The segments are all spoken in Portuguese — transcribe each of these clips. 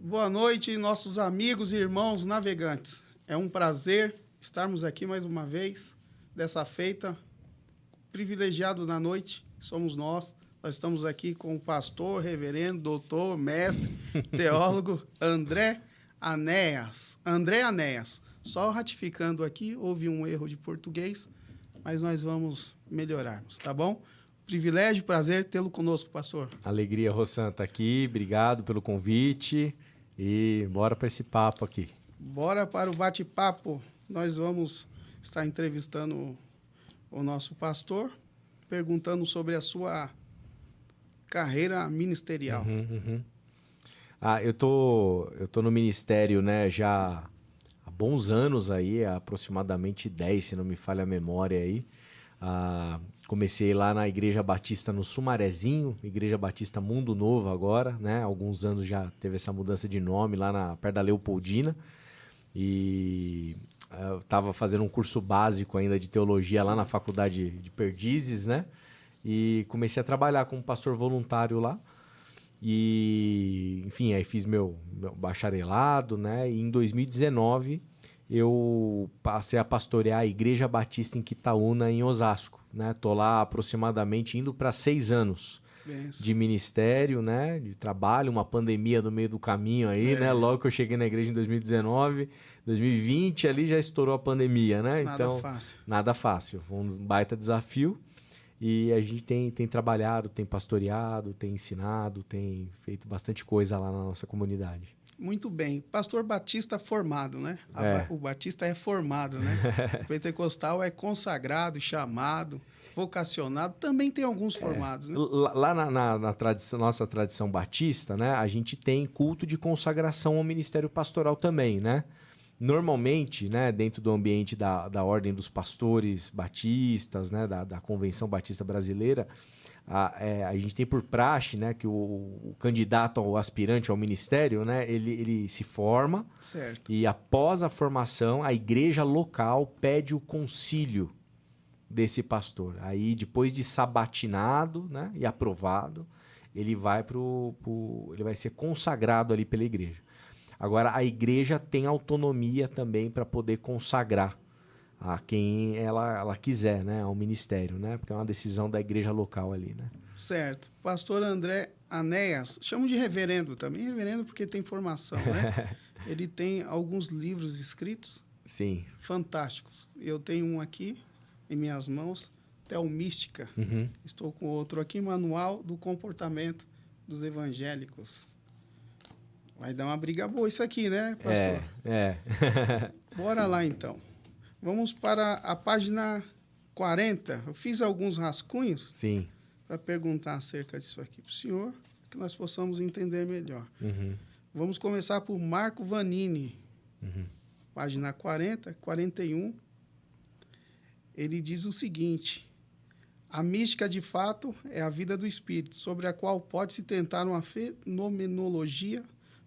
Boa noite, nossos amigos e irmãos navegantes. É um prazer estarmos aqui mais uma vez, dessa feita. Privilegiado da noite, somos nós. Nós estamos aqui com o pastor, reverendo, doutor, mestre, teólogo André Anéas. André Anéas. Só ratificando aqui, houve um erro de português, mas nós vamos melhorarmos, tá bom? Privilégio, prazer tê-lo conosco, pastor. Alegria, Rossan, tá aqui. Obrigado pelo convite e bora para esse papo aqui. Bora para o bate-papo. Nós vamos estar entrevistando o nosso pastor, perguntando sobre a sua carreira ministerial. Eu tô no ministério, né, já há bons anos aí, aproximadamente 10, se não me falha a memória aí. Comecei lá na Igreja Batista no Sumarezinho, Igreja Batista Mundo Novo agora, né? Alguns anos já teve essa mudança de nome lá perto da Leopoldina. E eu estava fazendo um curso básico ainda de teologia lá na faculdade de Perdizes, né? E comecei a trabalhar como pastor voluntário lá. E, enfim, aí fiz meu bacharelado, né? E em 2019 eu passei a pastorear a Igreja Batista em Quitaúna, em Osasco, né? Tô lá aproximadamente indo para 6 anos de ministério, né? De trabalho, uma pandemia no meio do caminho aí, né? Logo que eu cheguei na igreja em 2019, 2020 ali já estourou a pandemia, né? Nada fácil. Nada fácil, foi um baita desafio. E a gente tem trabalhado, tem pastoreado, tem ensinado, tem feito bastante coisa lá na nossa comunidade. Muito bem. Pastor Batista formado, né? O Batista é formado, né? O pentecostal é consagrado, chamado, vocacionado. Também tem alguns formados, né? Lá na nossa tradição batista, né? A gente tem culto de consagração ao ministério pastoral também, né? Normalmente, né, dentro do ambiente da Ordem dos Pastores Batistas, né, da Convenção Batista Brasileira, a gente tem por praxe, né, que o candidato ou aspirante ao ministério, né, ele se forma. Certo. E após a formação, a igreja local pede o concílio desse pastor. Aí, depois de sabatinado, né, e aprovado, ele vai ser consagrado ali pela igreja. Agora, a igreja tem autonomia também para poder consagrar a quem ela quiser, né, ao ministério, né, porque é uma decisão da igreja local ali, né. Certo. Pastor André Anéas, chamo de reverendo também, reverendo porque tem formação, né? Ele tem alguns livros escritos. Sim. Fantásticos. Eu tenho um aqui em minhas mãos, Teomística. Estou com outro aqui, Manual do Comportamento dos Evangélicos. Vai dar uma briga boa isso aqui, né, pastor? Bora lá, então. Vamos para a página 40. Eu fiz alguns rascunhos para perguntar acerca disso aqui para o senhor, que nós possamos entender melhor. Vamos começar por Marco Vanini. Página 40, 41. Ele diz o seguinte: a mística, de fato, é a vida do espírito, sobre a qual pode-se tentar uma fenomenologia,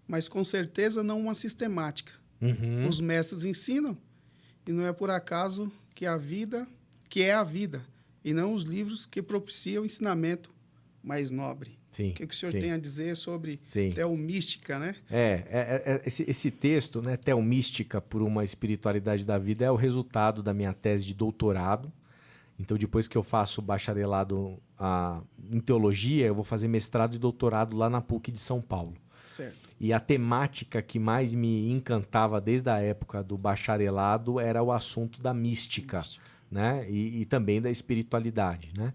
mas com certeza não uma sistemática. Os mestres ensinam, e não é por acaso que é a vida, e não os livros que propiciam o ensinamento mais nobre. Sim, o que o senhor tem a dizer sobre teomística, né? Esse texto, né, Teomística por uma espiritualidade da vida, é o resultado da minha tese de doutorado. Então, depois que eu faço bacharelado em teologia, eu vou fazer mestrado e doutorado lá na PUC de São Paulo. Certo. E a temática que mais me encantava desde a época do bacharelado era o assunto da mística, né? E também da espiritualidade, né?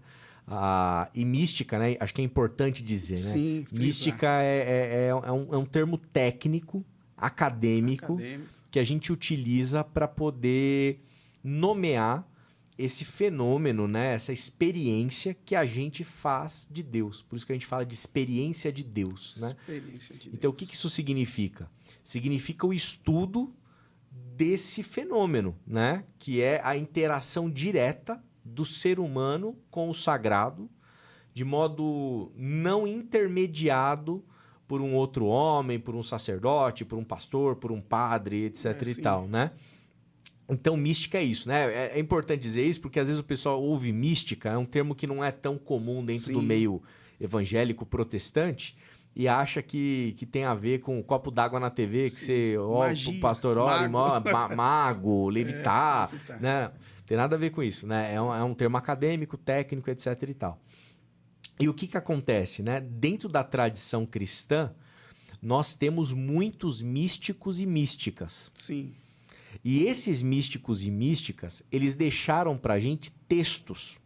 E mística, né? Acho que é importante dizer, né? Sim, mística é um termo técnico, acadêmico, que a gente utiliza para poder nomear esse fenômeno, né? Essa experiência que a gente faz de Deus. Por isso que a gente fala de experiência de Deus, né? Experiência de Deus. Então, o que isso significa? Significa o estudo desse fenômeno, né? Que é a interação direta do ser humano com o sagrado, de modo não intermediado por um outro homem, por um sacerdote, por um pastor, por um padre, etc. e tal, né? Então, mística é isso, né? É importante dizer isso porque às vezes o pessoal ouve mística, é um termo que não é tão comum dentro do meio evangélico protestante, e acha que tem a ver com o copo d'água na TV, que você, Magia, o pastor olha, mago, levitar, levitar. né? Tem nada a ver com isso, né? É um termo acadêmico, técnico, etc e tal. E o que acontece, né? Dentro da tradição cristã, nós temos muitos místicos e místicas. Sim. E esses místicos e místicas, eles deixaram pra gente textos,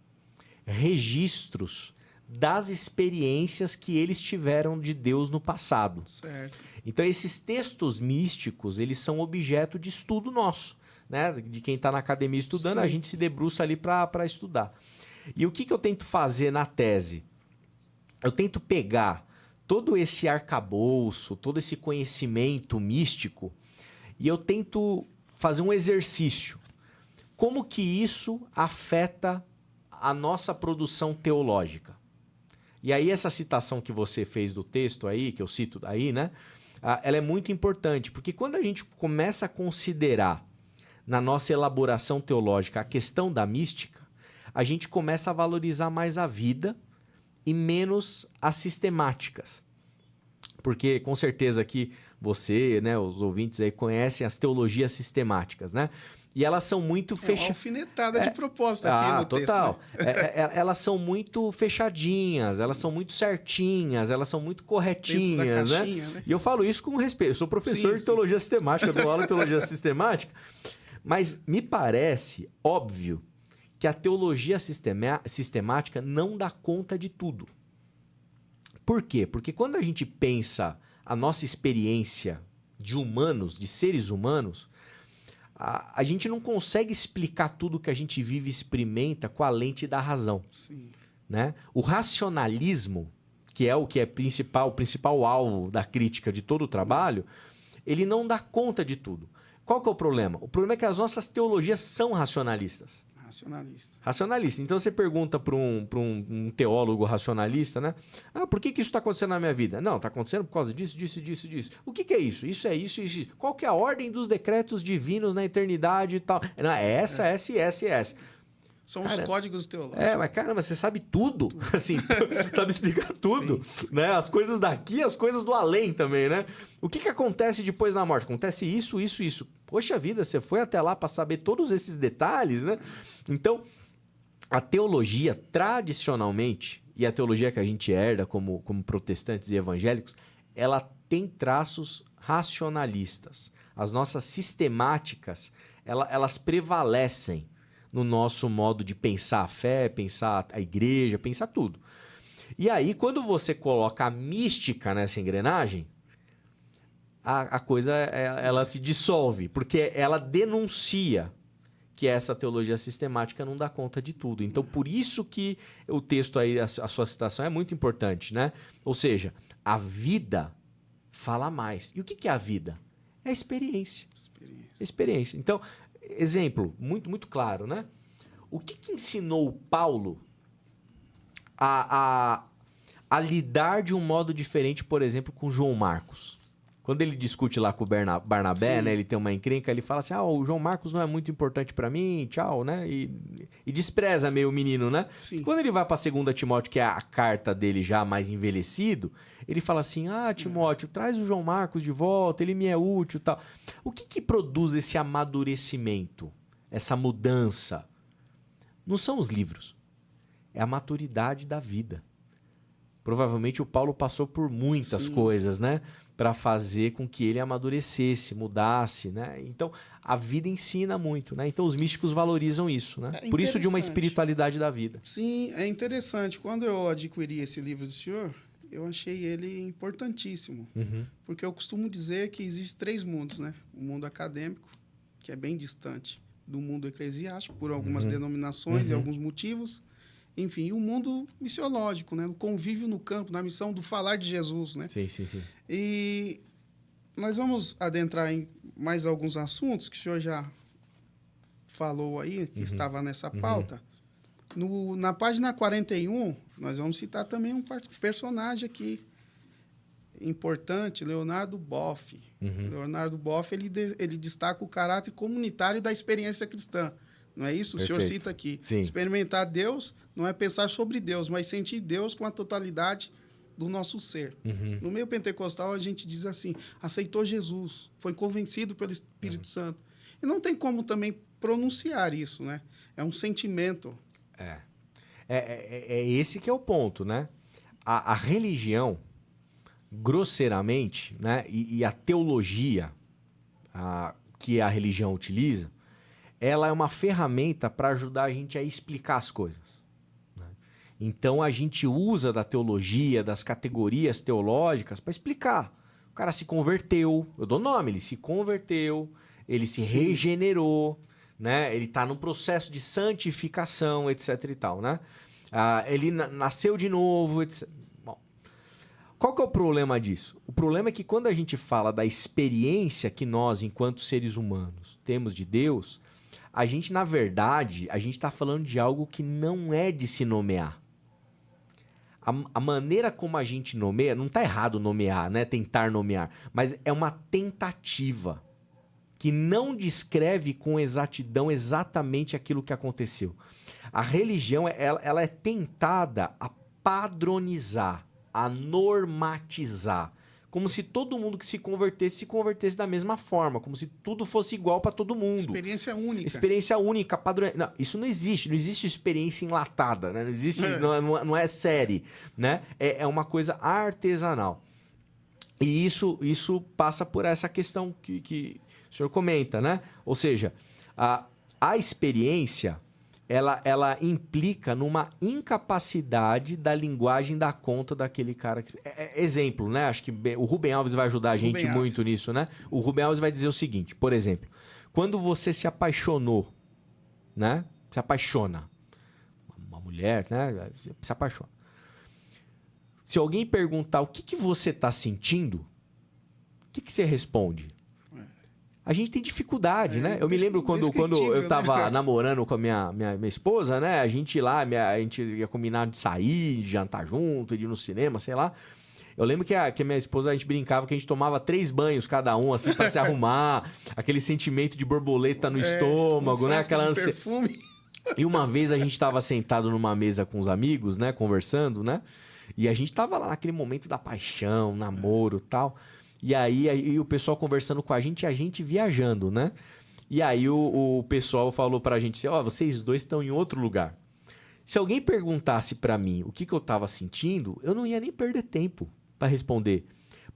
registros das experiências que eles tiveram de Deus no passado. Certo. Então, esses textos místicos, eles são objeto de estudo nosso, né? De quem está na academia estudando, Sim. a gente se debruça ali para estudar. E o que eu tento fazer na tese? Eu tento pegar todo esse arcabouço, todo esse conhecimento místico, e eu tento fazer um exercício. Como que isso afeta a nossa produção teológica? E aí essa citação que você fez do texto aí, que eu cito aí, né? Ela é muito importante, porque quando a gente começa a considerar na nossa elaboração teológica a questão da mística, a gente começa a valorizar mais a vida e menos as sistemáticas. Porque com certeza que você, né, os ouvintes aí conhecem as teologias sistemáticas, né? E elas são muito Uma alfinetada de propósito aqui no total. texto. Né? Elas são muito fechadinhas, elas são muito certinhas, elas são muito corretinhas, Dentro da caixinha, né? E eu falo isso com respeito. Eu sou professor de teologia sistemática, dou aula de teologia sistemática, mas me parece óbvio que a teologia sistemática não dá conta de tudo. Por quê? Porque quando a gente pensa a nossa experiência de humanos, de seres humanos, a gente não consegue explicar tudo que a gente vive e experimenta com a lente da razão. Sim. Né? O racionalismo, que é o principal alvo da crítica de todo o trabalho, ele não dá conta de tudo. Qual que é o problema? O problema é que as nossas teologias são racionalistas. Racionalista. Então você pergunta para um teólogo racionalista, né? Por que isso está acontecendo na minha vida? Não, está acontecendo por causa disso. O que é isso? Isso é isso. Qual que é a ordem dos decretos divinos na eternidade e tal? Não, é essa. São os códigos teológicos. Mas caramba, você sabe tudo. Assim, sabe explicar tudo. Sim. Né? As coisas daqui, as coisas do além também, né? O que acontece depois da morte? Acontece isso. Poxa vida, você foi até lá para saber todos esses detalhes, né? Então, a teologia, tradicionalmente, e a teologia que a gente herda como protestantes e evangélicos, ela tem traços racionalistas. As nossas sistemáticas, elas prevalecem no nosso modo de pensar a fé, pensar a igreja, pensar tudo. E aí, quando você coloca a mística nessa engrenagem, a coisa ela se dissolve, porque ela denuncia que essa teologia sistemática não dá conta de tudo. Então, por isso que o texto aí, a sua citação é muito importante, né? Ou seja, a vida fala mais. E o que é a vida? É a experiência. Experiência. Então, exemplo muito, muito claro, né? O que ensinou Paulo a lidar de um modo diferente, por exemplo, com João Marcos? Quando ele discute lá com o Barnabé, né, ele tem uma encrenca, ele fala assim, o João Marcos não é muito importante para mim, tchau, né? E despreza meio o menino, né? Sim. Quando ele vai para 2 Timóteo, que é a carta dele já mais envelhecido, ele fala assim, Timóteo, traz o João Marcos de volta, ele me é útil e tal. O que produz esse amadurecimento, essa mudança? Não são os livros, é a maturidade da vida. Provavelmente o Paulo passou por muitas coisas, né? Para fazer com que ele amadurecesse, mudasse, né? Então, a vida ensina muito, né? Então, os místicos valorizam isso, né? Por isso de uma espiritualidade da vida. Sim, é interessante. Quando eu adquiri esse livro do senhor, eu achei ele importantíssimo. Porque eu costumo dizer que existem 3 mundos, né? O mundo acadêmico, que é bem distante do mundo eclesiástico, por algumas denominações e alguns motivos. Enfim, e o mundo missiológico, né? O convívio no campo, na missão do falar de Jesus, né? Sim. E nós vamos adentrar em mais alguns assuntos que o senhor já falou aí, que estava nessa pauta. Na página 41, nós vamos citar também um personagem aqui importante, Leonardo Boff. Leonardo Boff, ele destaca o caráter comunitário da experiência cristã. Não é isso? Perfeito. O senhor cita aqui. Sim. Experimentar Deus não é pensar sobre Deus, mas sentir Deus com a totalidade do nosso ser. Uhum. No meio pentecostal, a gente diz assim, aceitou Jesus, foi convencido pelo Espírito Santo. E não tem como também pronunciar isso, né? É um sentimento. É esse que é o ponto, né? A religião, grosseiramente, né? E a teologia que a religião utiliza, ela é uma ferramenta para ajudar a gente a explicar as coisas. Né? Então, a gente usa da teologia, das categorias teológicas para explicar. O cara se converteu, eu dou nome, ele se converteu, ele se regenerou, né? Ele está num processo de santificação, etc e tal, né? Ele nasceu de novo, etc. Bom, qual que é o problema disso? O problema é que quando a gente fala da experiência que nós, enquanto seres humanos, temos de Deus, a gente, na verdade, a gente está falando de algo que não é de se nomear. A maneira como a gente nomeia, não está errado nomear, né? Tentar nomear, mas é uma tentativa que não descreve com exatidão exatamente aquilo que aconteceu. A religião, ela é tentada a padronizar, a normatizar, como se todo mundo que se convertesse da mesma forma, como se tudo fosse igual para todo mundo. Experiência única. Experiência única, padrão. Não, isso não existe experiência enlatada, né? Não existe, não é série, né? É uma coisa artesanal. E isso passa por essa questão que o senhor comenta, né? Ou seja, a experiência ela implica numa incapacidade da linguagem dar conta daquele cara. Exemplo, né? Acho que o Rubem Alves vai ajudar a gente muito nisso, né? O Rubem Alves vai dizer o seguinte, por exemplo, quando você se apaixonou, né? Se apaixona. Uma mulher, né? Se apaixona. Se alguém perguntar o que você está sentindo, o que você responde? A gente tem dificuldade, né? Eu me lembro quando eu tava namorando com a minha esposa, né? A gente ia combinar de sair, de jantar junto, de ir no cinema, sei lá. Eu lembro que a minha esposa, a gente brincava que a gente tomava 3 banhos cada um, assim, para se arrumar. Aquele sentimento de borboleta no estômago, né? Aquela ânsia. E uma vez a gente tava sentado numa mesa com os amigos, né? Conversando, né? E a gente tava lá naquele momento da paixão, namoro e tal. E aí o pessoal conversando com a gente e a gente viajando, né? E aí o pessoal falou pra gente assim, vocês dois estão em outro lugar. Se alguém perguntasse pra mim o que eu tava sentindo, eu não ia nem perder tempo pra responder.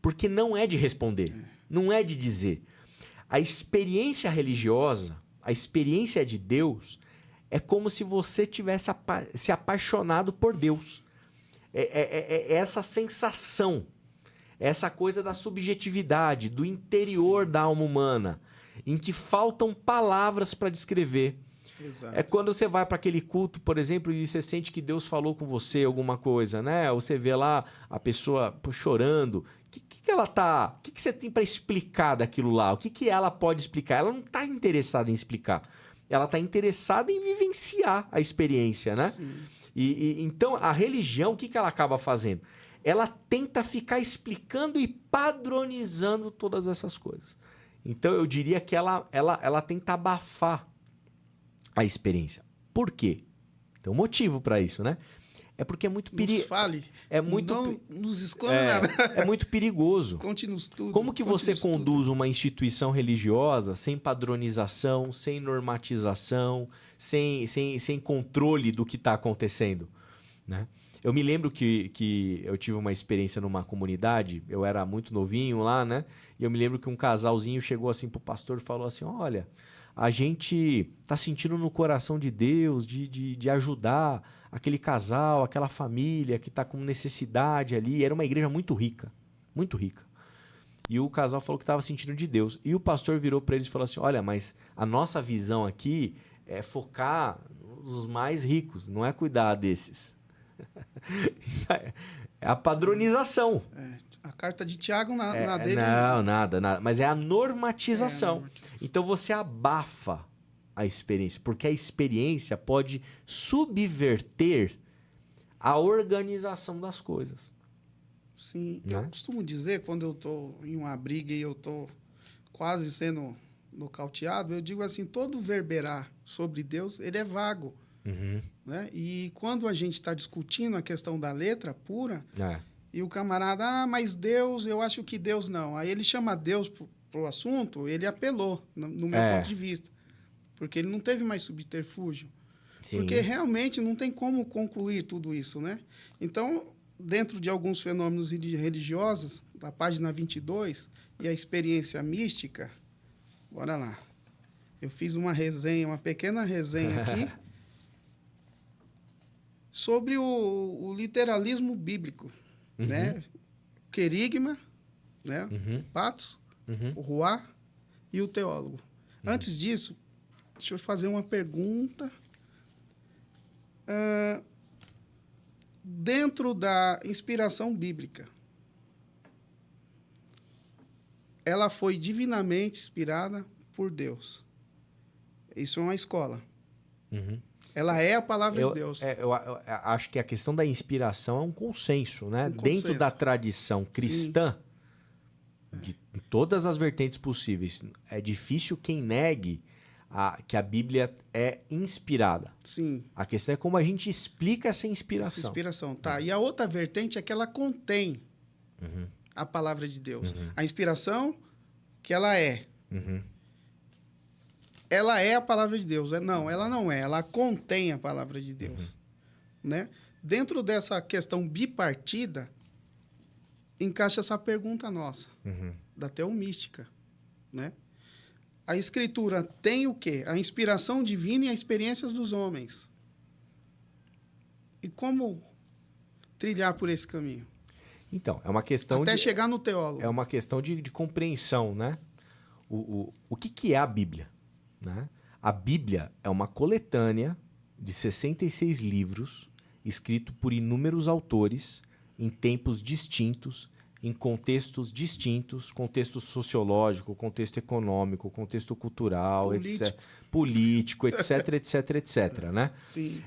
Porque não é de responder, não é de dizer. A experiência religiosa, a experiência de Deus, é como se você tivesse se apaixonado por Deus. É essa sensação. Essa coisa da subjetividade, do interior da alma humana, em que faltam palavras para descrever. Exato. É quando você vai para aquele culto, por exemplo, e você sente que Deus falou com você alguma coisa, né? Ou você vê lá a pessoa chorando. O que ela tá... O que você tem para explicar daquilo lá? O que ela pode explicar? Ela não está interessada em explicar. Ela está interessada em vivenciar a experiência, né? Sim. Então, a religião, o que ela acaba fazendo? Ela tenta ficar explicando e padronizando todas essas coisas. Então, eu diria que ela tenta abafar a experiência. Por quê? Tem um motivo para isso, né? É porque é muito perigoso. Nos fale. É muito, não nos esconda nada. É muito perigoso. Conte-nos tudo. Como que você conduz tudo. uma instituição religiosa sem padronização, sem normatização, sem controle do que está acontecendo, né? Eu me lembro que eu tive uma experiência numa comunidade, eu era muito novinho lá, né? E eu me lembro que um casalzinho chegou assim pro pastor e falou assim, olha, a gente tá sentindo no coração de Deus de ajudar aquele casal, aquela família que tá com necessidade ali. Era uma igreja muito rica, muito rica. E o casal falou que estava sentindo de Deus. E o pastor virou para eles e falou assim, olha, mas a nossa visão aqui é focar nos mais ricos, não é cuidar desses. É a padronização. A carta de Tiago na dele. Não, nada. Mas é a normatização. Então você abafa a experiência, porque a experiência pode subverter a organização das coisas. Sim. Né? Eu costumo dizer, quando eu estou em uma briga e eu estou quase sendo nocauteado, eu digo assim, todo verberar sobre Deus, ele é vago. Uhum. Né? E quando a gente está discutindo a questão da letra pura, E o camarada, mas Deus, eu acho que Deus não. Aí ele chama Deus pro assunto, ele apelou, no meu ponto de vista. Porque ele não teve mais subterfúgio. Sim. Porque realmente não tem como concluir tudo isso, né? Então, dentro de alguns fenômenos religiosos, da página 22, e a experiência mística, bora lá. Eu fiz uma resenha, uma pequena resenha aqui, sobre o literalismo bíblico, né? O querigma, né? Patos, o ruá e o teólogo. Antes disso, deixa eu fazer uma pergunta. Dentro da inspiração bíblica, ela foi divinamente inspirada por Deus. Isso é uma escola. Ela é a palavra de Deus. Eu acho que a questão da inspiração é um consenso, né? Dentro da tradição cristã, de todas as vertentes possíveis, é difícil quem negue que a Bíblia é inspirada. Sim. A questão é como a gente explica essa inspiração. Essa inspiração, tá. E a outra vertente é que ela contém a palavra de Deus. A inspiração, que ela é. Ela é a palavra de Deus. Não, ela não é. Ela contém a palavra de Deus. Né? Dentro dessa questão bipartida, encaixa essa pergunta nossa, da teomística, né? A Escritura tem o quê? A inspiração divina e as experiências dos homens. E como trilhar por esse caminho? Então, é uma questão até chegar no teólogo. É uma questão de compreensão, né? O que é a Bíblia? Né? A Bíblia é uma coletânea de 66 livros, escrito por inúmeros autores, em tempos distintos, em contextos distintos, contexto sociológico, contexto econômico, contexto cultural, político, etc, etc, etc, né? Sim.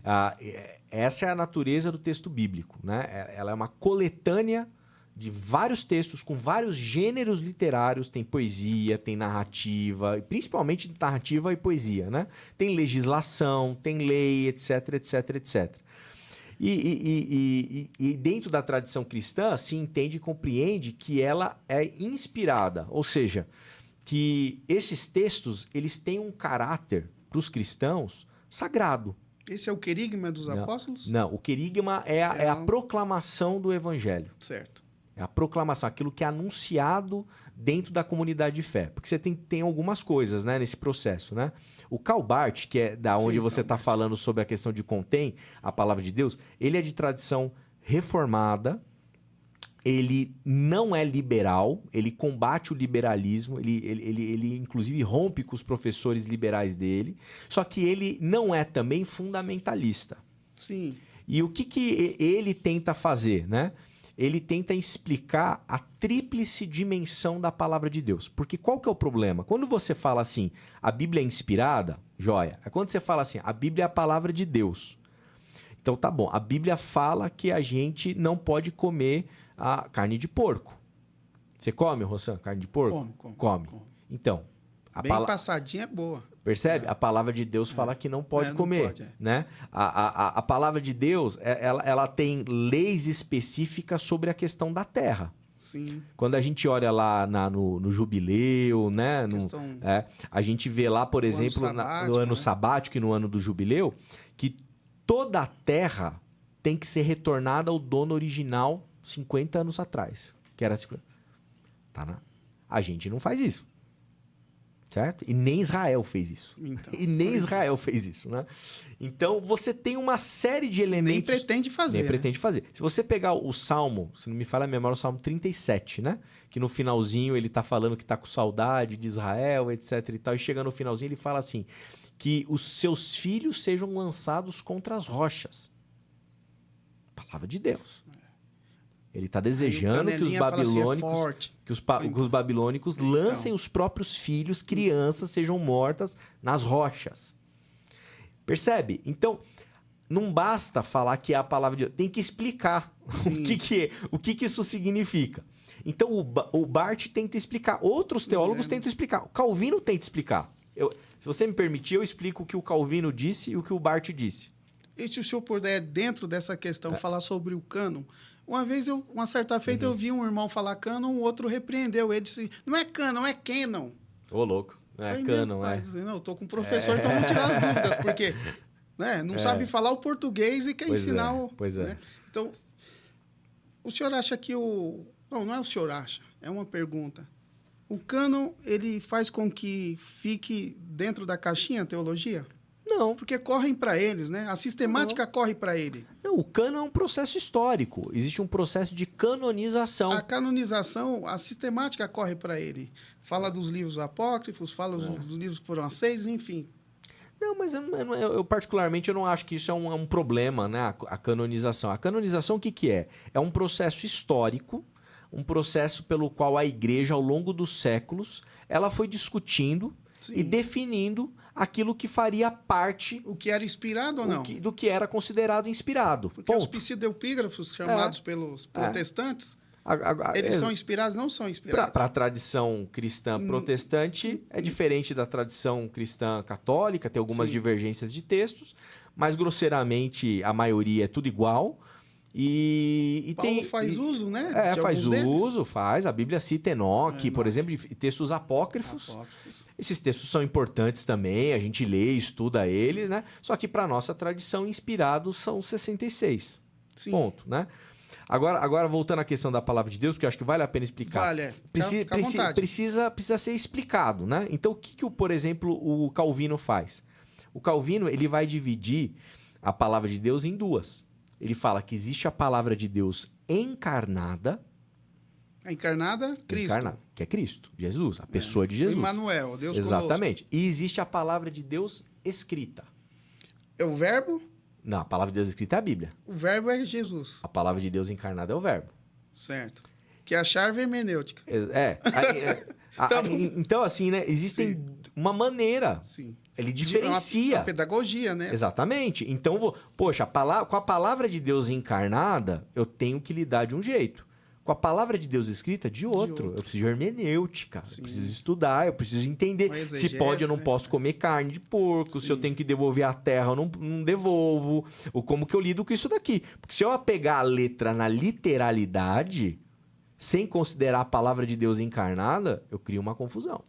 Essa é a natureza do texto bíblico, né? Ela é uma coletânea de vários textos com vários gêneros literários, tem poesia, tem narrativa, principalmente narrativa e poesia, né? Tem legislação, tem lei, etc, etc, etc. E dentro da tradição cristã se entende e compreende que ela é inspirada, ou seja, que esses textos eles têm um caráter para os cristãos sagrado. Esse é o querigma dos apóstolos? Não, o querigma é a proclamação do evangelho. Certo. É a proclamação, aquilo que é anunciado dentro da comunidade de fé. Porque você tem algumas coisas, né, nesse processo, né? O Karl Barth, que é da onde você está falando sobre a questão de contém a palavra de Deus, ele é de tradição reformada, ele não é liberal, ele combate o liberalismo, ele inclusive rompe com os professores liberais dele, só que ele não é também fundamentalista. Sim. E o que ele tenta fazer, né? Ele tenta explicar a tríplice dimensão da palavra de Deus. Porque qual que é o problema? Quando você fala assim, a Bíblia é inspirada, joia. É quando você fala assim, a Bíblia é a palavra de Deus. Então tá bom, a Bíblia fala que a gente não pode comer a carne de porco. Você come, Rossan, carne de porco? Come. Então, bem passadinha é boa. Percebe? A palavra de Deus fala que não pode comer. Não pode, né? A palavra de Deus, ela tem leis específicas sobre a questão da terra. Sim. Quando a gente olha lá no jubileu, né? A gente vê lá, por exemplo, no ano sabático e no ano do jubileu, que toda a terra tem que ser retornada ao dono original 50 anos atrás. Que era 50. A gente não faz isso. Certo? E nem Israel fez isso. Então, Israel fez isso, né? Então, você tem uma série de elementos... Nem pretende fazer. Nem pretende fazer. Se você pegar o Salmo, se não me falha a memória, o Salmo 37, né? Que no finalzinho ele tá falando que tá com saudade de Israel, etc e tal. E chega no finalzinho ele fala assim, que os seus filhos sejam lançados contra as rochas. Palavra de Deus. Ele está desejando que os babilônicos, assim, os babilônicos lancem os próprios filhos, crianças, sejam mortas nas rochas. Percebe? Então, não basta falar que é a palavra de Deus. Tem que explicar o que isso significa. Então, o Barth tenta explicar. Outros teólogos tentam explicar. O Calvino tenta explicar. Se você me permitir, eu explico o que o Calvino disse e o que o Barth disse. E se o senhor puder, dentro dessa questão, falar sobre o cânon. Uma certa feita, eu vi um irmão falar cânon, o outro repreendeu. Ele disse, não é cânon, é canon. Ô, louco. É Falei, cânon, pai, não, eu tô com o professor, então vamos tirar as dúvidas, porque né, não sabe falar o português e quer ensinar o... Pois é. Né? Então, o senhor acha que o... Não é o senhor acha, é uma pergunta. O cânon, ele faz com que fique dentro da caixinha a teologia? Não. Porque correm para eles, né? A sistemática corre para ele. Não, o cânon é um processo histórico. Existe um processo de canonização. A canonização, a sistemática corre para ele. Fala dos livros apócrifos, fala dos livros que foram aceitos, enfim. Não, mas eu particularmente eu não acho que isso é um problema, né? A canonização. A canonização o que é? É um processo histórico, um processo pelo qual a igreja, ao longo dos séculos, ela foi discutindo e definindo aquilo que faria parte... O que era inspirado ou não? Do que era considerado inspirado. Porque os pseudopígrafos, chamados pelos protestantes, eles são inspirados, não são inspirados. Para a tradição cristã protestante, é diferente da tradição cristã católica, tem algumas divergências de textos, mas grosseiramente a maioria é tudo igual. E Paulo faz uso, né? Faz uso, faz. A Bíblia cita Enoque, por exemplo, de textos apócrifos. Esses textos são importantes também, a gente lê, estuda eles, né? Só que para nossa tradição, inspirados são 66. Sim. Ponto, né? Agora, voltando à questão da palavra de Deus, porque eu acho que vale a pena explicar. Vale, precisa ser explicado, né? Então, o que, por exemplo, o Calvino faz? O Calvino, ele vai dividir a palavra de Deus em duas. Ele fala que existe a palavra de Deus encarnada. A encarnada, Cristo. Encarnada, que é Cristo, Jesus, a pessoa de Jesus. Emmanuel, Deus Exatamente. Conosco. E existe a palavra de Deus escrita. É o verbo? Não, a palavra de Deus escrita é a Bíblia. O verbo é Jesus. A palavra de Deus encarnada é o verbo. Certo. Que é a chave hermenêutica. Então, assim, né? Existem uma maneira. Sim. Ele diferencia. Uma pedagogia, né? Exatamente. Então, poxa, com a palavra de Deus encarnada, eu tenho que lidar de um jeito. Com a palavra de Deus escrita, de outro. Eu preciso de hermenêutica, eu preciso estudar, eu preciso entender se pode ou não posso comer carne de porco, se eu tenho que devolver a terra ou não devolvo, ou como que eu lido com isso daqui. Porque se eu apegar a letra na literalidade, sem considerar a palavra de Deus encarnada, eu crio uma confusão.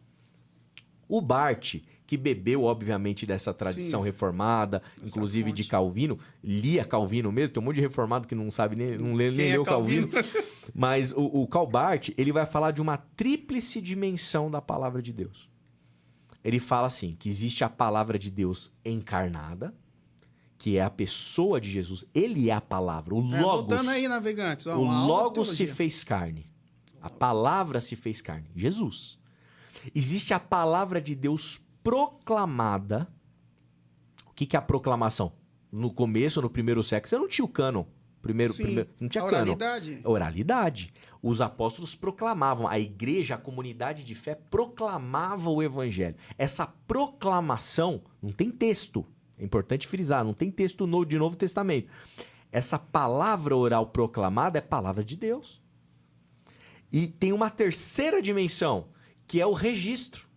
O Barth, que bebeu, obviamente, dessa tradição reformada, inclusive de Calvino, lia Calvino mesmo, tem um monte de reformado que não sabe nem leu Calvino. Mas o Karl Barth, ele vai falar de uma tríplice dimensão da palavra de Deus. Ele fala assim, que existe a palavra de Deus encarnada, que é a pessoa de Jesus. Ele é a palavra, o Logos. Voltando aí, navegantes. O Logos se fez carne. A palavra se fez carne. Jesus. Existe a palavra de Deus proclamada. O que é a proclamação? No começo, no primeiro século, você não tinha o cânon. Não tinha oralidade. Cânon. Oralidade. Os apóstolos proclamavam, a igreja, a comunidade de fé proclamava o evangelho. Essa proclamação não tem texto. É importante frisar, não tem texto de Novo Testamento. Essa palavra oral proclamada é palavra de Deus. E tem uma terceira dimensão, que é o registro,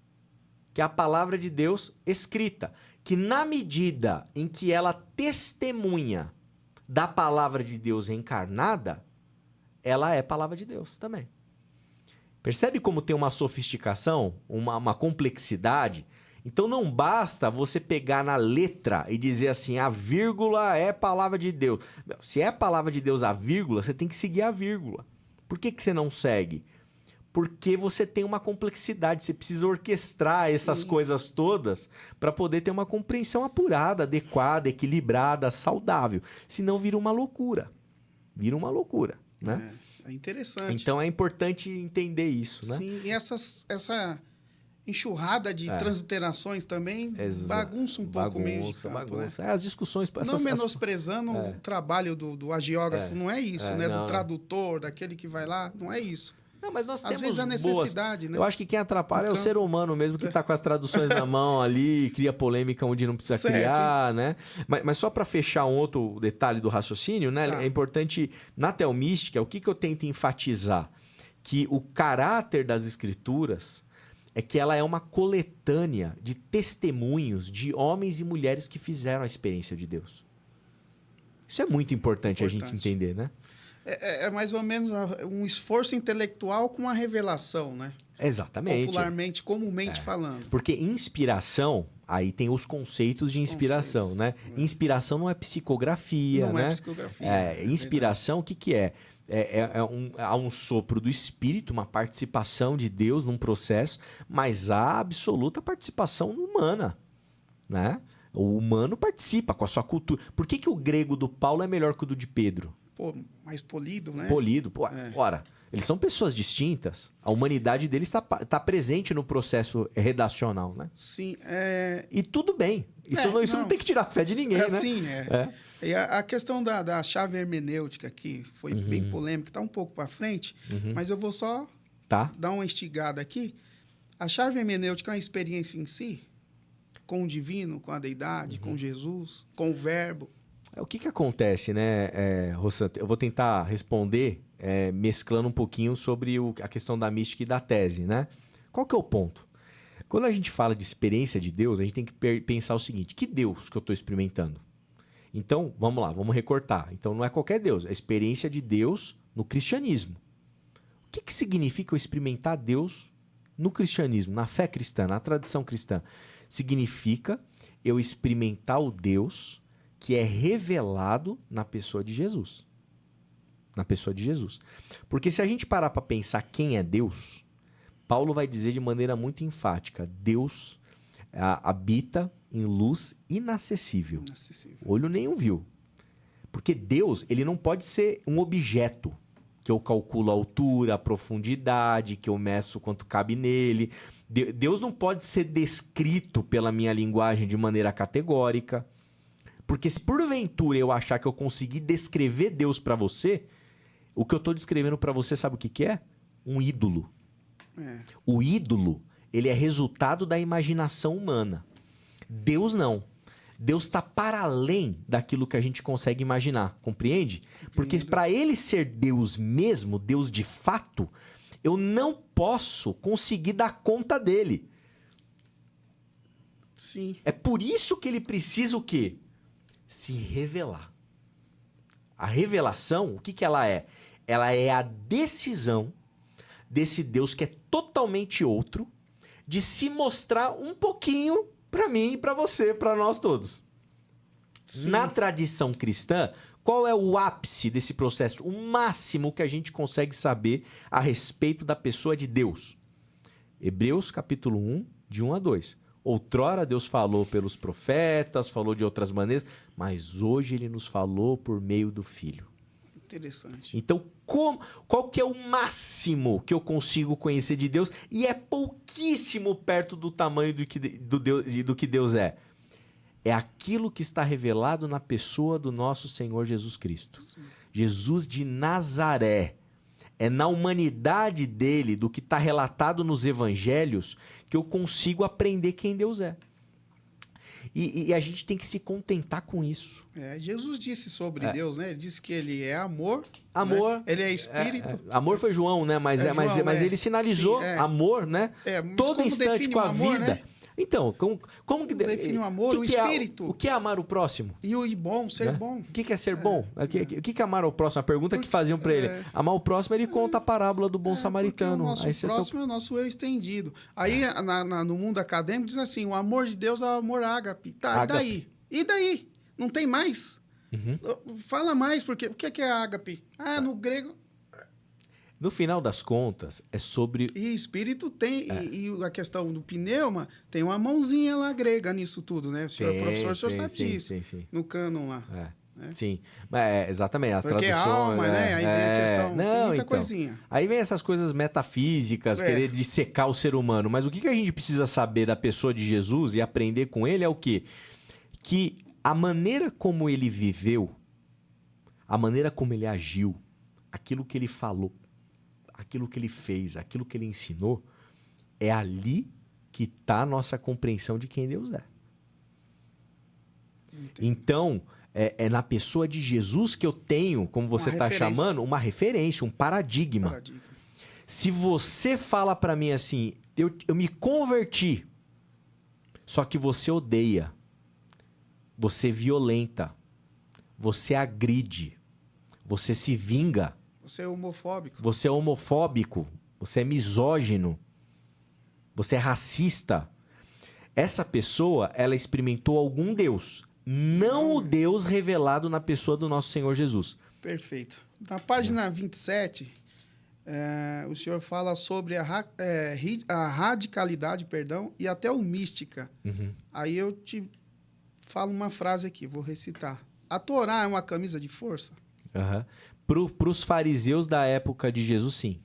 que é a palavra de Deus escrita, que na medida em que ela testemunha da palavra de Deus encarnada, ela é palavra de Deus também. Percebe como tem uma sofisticação, uma complexidade? Então não basta você pegar na letra e dizer assim, a vírgula é palavra de Deus. Se é palavra de Deus a vírgula, você tem que seguir a vírgula. Por que você não segue? Porque você tem uma complexidade, você precisa orquestrar essas coisas todas para poder ter uma compreensão apurada, adequada, equilibrada, saudável. Senão vira uma loucura. Vira uma loucura, né? É interessante. Então é importante entender isso, né? Sim, e essa enxurrada de transliterações também bagunça um pouco o meio de campo. Bagunça. As discussões... Não menosprezando o trabalho do agiógrafo, não é isso, né? Do tradutor, daquele que vai lá, não é isso. Não, mas nós temos às vezes a necessidade, né? Eu acho que quem atrapalha é o ser humano mesmo, que está com as traduções na mão ali, cria polêmica onde não precisa criar, né? Mas só para fechar um outro detalhe do raciocínio, né? É importante, na teomística, o que eu tento enfatizar? Que o caráter das escrituras é que ela é uma coletânea de testemunhos de homens e mulheres que fizeram a experiência de Deus. Isso é muito importante a gente entender, né? É mais ou menos um esforço intelectual com a revelação, né? Exatamente. Popularmente, comumente falando. Porque inspiração, aí tem os conceitos de inspiração, né? Inspiração não é psicografia, não né? Não é psicografia. Inspiração, o que é? Há um sopro do Espírito, uma participação de Deus num processo, mas há absoluta participação humana, né? O humano participa com a sua cultura. Por que o grego do Paulo é melhor que o do de Pedro? Pô, mais polido, né? Polido. Pô, ora, eles são pessoas distintas. A humanidade deles tá presente no processo redacional, né? Sim. E tudo bem. Isso não tem que tirar a fé de ninguém, né? Sim, E a questão da chave hermenêutica aqui foi bem polêmica, está um pouco para frente, mas eu vou só dar uma instigada aqui. A chave hermenêutica é uma experiência em si, com o divino, com a deidade, com Jesus, com o verbo. O que acontece, né, Rossante? Eu vou tentar responder mesclando um pouquinho sobre a questão da mística e da tese, né? Qual que é o ponto? Quando a gente fala de experiência de Deus, a gente tem que pensar o seguinte: que Deus que eu estou experimentando? Então, vamos lá, vamos recortar. Então, não é qualquer Deus, é a experiência de Deus no cristianismo. O que significa eu experimentar Deus no cristianismo, na fé cristã, na tradição cristã? Significa eu experimentar o Deus que é revelado na pessoa de Jesus. Na pessoa de Jesus. Porque se a gente parar para pensar quem é Deus, Paulo vai dizer de maneira muito enfática: Deus habita em luz inacessível. Olho nenhum viu. Porque Deus, ele não pode ser um objeto que eu calculo a altura, a profundidade, que eu meço quanto cabe nele. Deus não pode ser descrito pela minha linguagem de maneira categórica. Porque se porventura eu achar que eu consegui descrever Deus para você, o que eu estou descrevendo para você, sabe o que é? Um ídolo. O ídolo, ele é resultado da imaginação humana. Deus não. Deus está para além daquilo que a gente consegue imaginar, compreende? Porque para ele ser Deus mesmo, Deus de fato, eu não posso conseguir dar conta dele. Sim. É por isso que ele precisa o quê? Se revelar. A revelação, o que ela é? Ela é a decisão desse Deus que é totalmente outro, de se mostrar um pouquinho para mim e para você, para nós todos. Sim. Na tradição cristã, qual é o ápice desse processo? O máximo que a gente consegue saber a respeito da pessoa de Deus. Hebreus capítulo 1, de 1 a 2. Outrora Deus falou pelos profetas, falou de outras maneiras, mas hoje ele nos falou por meio do Filho. Interessante. Então, qual que é o máximo que eu consigo conhecer de Deus? E é pouquíssimo perto do tamanho do que Deus é. É aquilo que está revelado na pessoa do nosso Senhor Jesus Cristo. Sim. Jesus de Nazaré. É na humanidade dele, do que está relatado nos evangelhos, que eu consigo aprender quem Deus é. E a gente tem que se contentar com isso. Jesus disse sobre Deus, né? Ele disse que ele é amor. Amor. Né? Ele é espírito. Amor foi João, né? Mas ele sinalizou amor, né? Todo instante com a amor, vida. Né? Então, como que define o amor, o espírito? O que é amar o próximo? E o bom, ser bom. O que é ser bom? O que é amar o próximo? A pergunta que faziam para ele. Amar o próximo, ele conta a parábola do bom samaritano. O nosso próximo é o nosso eu estendido. Aí, no mundo acadêmico, diz assim, o amor de Deus é o amor ágape. Tá, ágape. E daí? Não tem mais? Fala mais, porque o que é ágape? No grego... No final das contas, é sobre... E espírito tem, e a questão do pneuma, tem uma mãozinha lá grega nisso tudo, né? O senhor professor, o senhor sabe disso. Sim. No cânon lá. Sim, exatamente. As porque traduções... alma, né? Aí vem a questão, tem muita coisinha. Aí vem essas coisas metafísicas, querer dissecar o ser humano. Mas o que a gente precisa saber da pessoa de Jesus e aprender com ele é o quê? Que a maneira como ele viveu, a maneira como ele agiu, aquilo que ele falou, aquilo que ele fez, aquilo que ele ensinou, é ali que está a nossa compreensão de quem Deus é. Entendi. Então, é na pessoa de Jesus que eu tenho, como você está chamando, uma referência, um paradigma. Se você fala para mim assim, eu me converti, só que você odeia, você violenta, você agride, você se vinga, Você é homofóbico. você é homofóbico, você é misógino, você é racista. Essa pessoa, ela experimentou algum Deus, não o Deus revelado na pessoa do nosso Senhor Jesus. Perfeito. Na página 27, o senhor fala sobre a radicalidade, e até o mística. Aí eu te falo uma frase aqui, vou recitar. A Torá é uma camisa de força? Para os fariseus da época de Jesus, sim.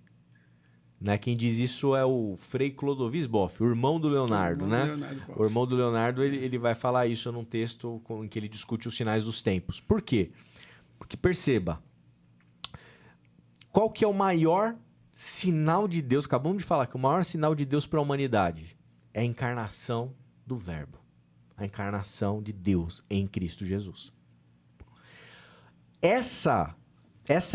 Né? Quem diz isso é o Frei Clodovis Boff, o irmão do Leonardo. O irmão do Leonardo ele vai falar isso num texto em que ele discute os sinais dos tempos. Por quê? Porque perceba, qual que é o maior sinal de Deus? Acabamos de falar que o maior sinal de Deus para a humanidade é a encarnação do Verbo. A encarnação de Deus em Cristo Jesus. Essa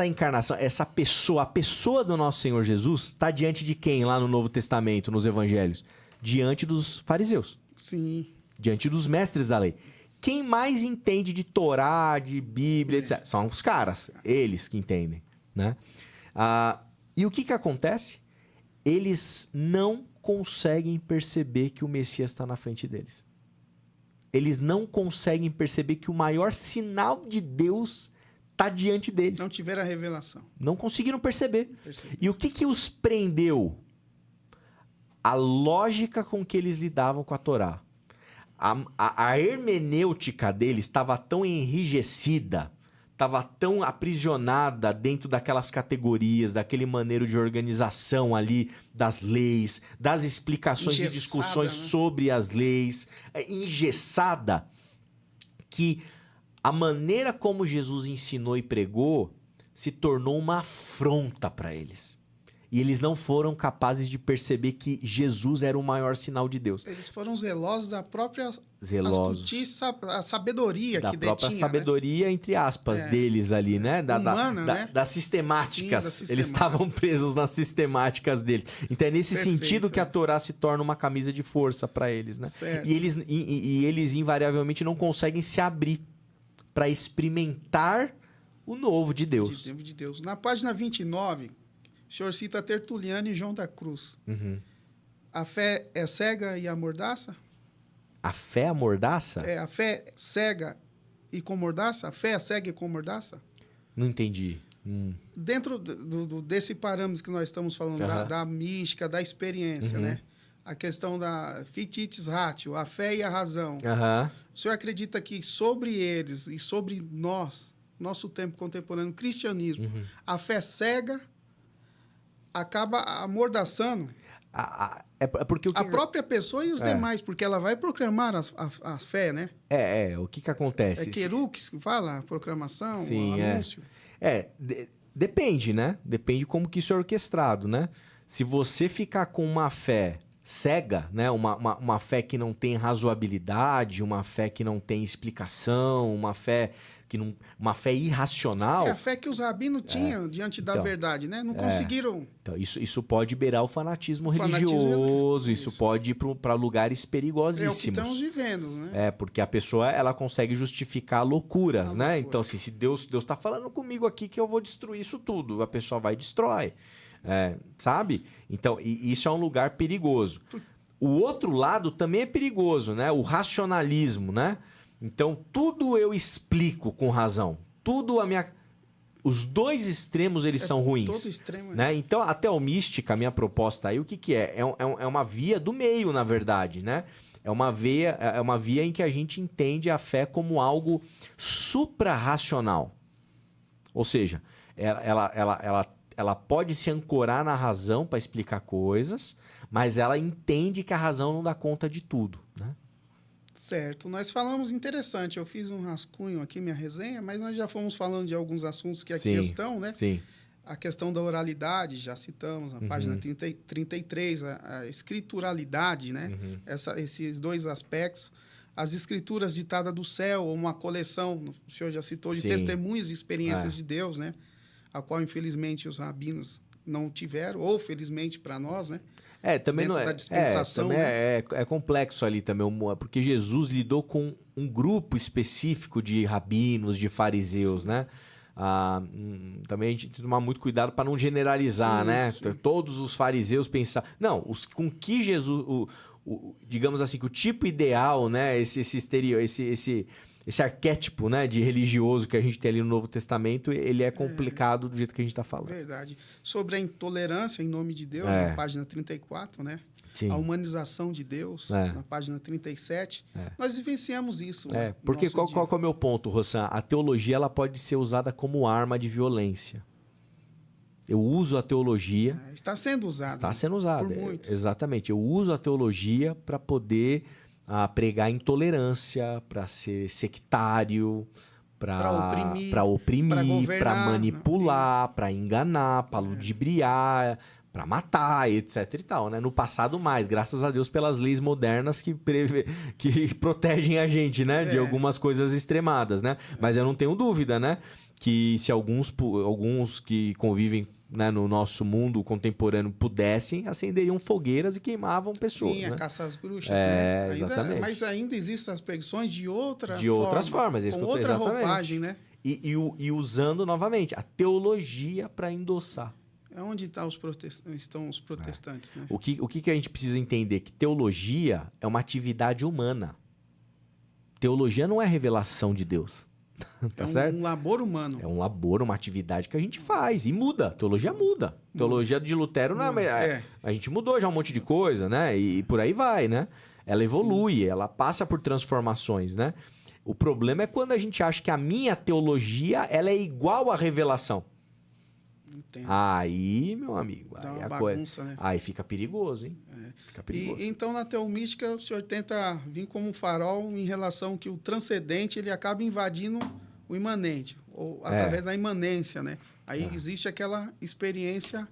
encarnação, essa pessoa, a pessoa do nosso Senhor Jesus, está diante de quem lá no Novo Testamento, nos Evangelhos? Diante dos fariseus. Sim. Diante dos mestres da lei. Quem mais entende de Torá, de Bíblia, etc. São os caras, eles que entendem. Né? E o que acontece? Eles não conseguem perceber que o Messias está na frente deles. Eles não conseguem perceber que o maior sinal de Deus está diante deles. Não tiveram a revelação. Não conseguiram perceber. E o que os prendeu? A lógica com que eles lidavam com a Torá. A hermenêutica deles estava tão enrijecida, estava tão aprisionada dentro daquelas categorias, daquele maneiro de organização ali das leis, das explicações e discussões sobre as leis, engessada, que a maneira como Jesus ensinou e pregou se tornou uma afronta para eles. E eles não foram capazes de perceber que Jesus era o maior sinal de Deus. Eles foram zelosos da própria astutícia, a sabedoria que detinha. Da própria sabedoria, né? Entre aspas, deles ali, né? Humana, né? Das sistemáticas. Sim, eles estavam presos nas sistemáticas deles. Então é nesse sentido que a Torá se torna uma camisa de força para eles, né? Certo. E eles invariavelmente não conseguem se abrir para experimentar o novo de Deus. De Deus. Na página 29, o senhor cita Tertuliano e João da Cruz. A fé é cega e amordaça? A fé amordaça? A fé cega e com mordaça? A fé é cega e com mordaça? Não entendi. Dentro desse parâmetro que nós estamos falando, da mística, da experiência, né? A questão da fititis ratio, a fé e a razão. O senhor acredita que sobre eles e sobre nós, nosso tempo contemporâneo, cristianismo, a fé cega acaba amordaçando porque a própria pessoa e os demais, porque ela vai proclamar a fé, né? O que acontece? É querux que fala, a proclamação, sim, o anúncio. Depende, né? Depende como que isso é orquestrado, né? Se você ficar com uma fé cega, né? Uma fé que não tem razoabilidade, uma fé que não tem explicação, uma fé irracional. É a fé que os rabinos tinham diante da verdade, né? Não conseguiram. Então, isso pode beirar o fanatismo religioso, isso pode ir para lugares perigosíssimos. É o que estamos vivendo, né? Porque a pessoa ela consegue justificar loucuras, né? Então, assim, se Deus está falando comigo aqui que eu vou destruir isso tudo, a pessoa vai e destrói. Sabe? Então, isso é um lugar perigoso. O outro lado também é perigoso, né? O racionalismo, né? Então, tudo eu explico com razão. Os dois extremos, eles são ruins. Todo extremo, né? Então, até o mística, a minha proposta aí, o que é? É uma via do meio, na verdade, né? É uma via em que a gente entende a fé como algo supra-racional. Ou seja, ela pode se ancorar na razão para explicar coisas, mas ela entende que a razão não dá conta de tudo, né? Certo. Nós falamos interessante. Eu fiz um rascunho aqui, minha resenha, mas nós já fomos falando de alguns assuntos que aqui estão, né? Sim. A questão da oralidade, já citamos, na página 33, a escrituralidade, né? Esses dois aspectos. As escrituras ditadas do céu, uma coleção, o senhor já citou, de testemunhos e experiências de Deus, né? A qual, infelizmente, os rabinos não tiveram, ou felizmente para nós, né? Também Dentro não é. da dispensação, Também né? é complexo ali também, porque Jesus lidou com um grupo específico de rabinos, de fariseus, né? Também a gente tem que tomar muito cuidado para não generalizar, Sim, né? sim. Todos os fariseus pensar. Não, com que Jesus. Digamos assim, que o tipo ideal, né? Esse arquétipo, né, de religioso que a gente tem ali no Novo Testamento, ele é complicado do jeito que a gente está falando. Verdade. Sobre a intolerância em nome de Deus, É. na página 34, né? Sim. A humanização de Deus, na página 37. Nós vivenciamos isso. Né, porque qual é o meu ponto, Rossan? A teologia ela pode ser usada como arma de violência. Eu uso a teologia... está sendo usada. Está sendo usada. Por muitos. Exatamente. Eu uso a teologia para poder pregar intolerância, para ser sectário, para oprimir, para manipular, para enganar, para ludibriar, para matar, etc e tal, né? No passado mais, graças a Deus pelas leis modernas que protegem a gente, né? De algumas coisas extremadas, né? Mas eu não tenho dúvida, né? Que se alguns que convivem, né, no nosso mundo contemporâneo pudessem, acenderiam fogueiras e queimavam pessoas. Sim, né? a caça às bruxas, né? Exatamente. Mas ainda existem as perseguições de outras formas, com outra roupagem, né? E usando novamente a teologia para endossar. É onde estão os protestantes, né? O que a gente precisa entender? Que teologia é uma atividade humana. Teologia não é revelação de Deus. Tá certo? É um labor humano. É um labor, uma atividade que a gente faz. E muda. Teologia muda. Teologia de Lutero, não é, a gente mudou já um monte de coisa, né? E por aí vai, né? Ela evolui, ela passa por transformações, né? O problema é quando a gente acha que a minha teologia ela é igual à revelação. Entendo. Aí, meu amigo, dá aí uma a bagunça, né? Aí fica perigoso, hein? Fica perigoso. E então, na teomística, o senhor tenta vir como um farol em relação que o transcendente ele acaba invadindo o imanente, ou através da imanência, né? Aí existe aquela experiência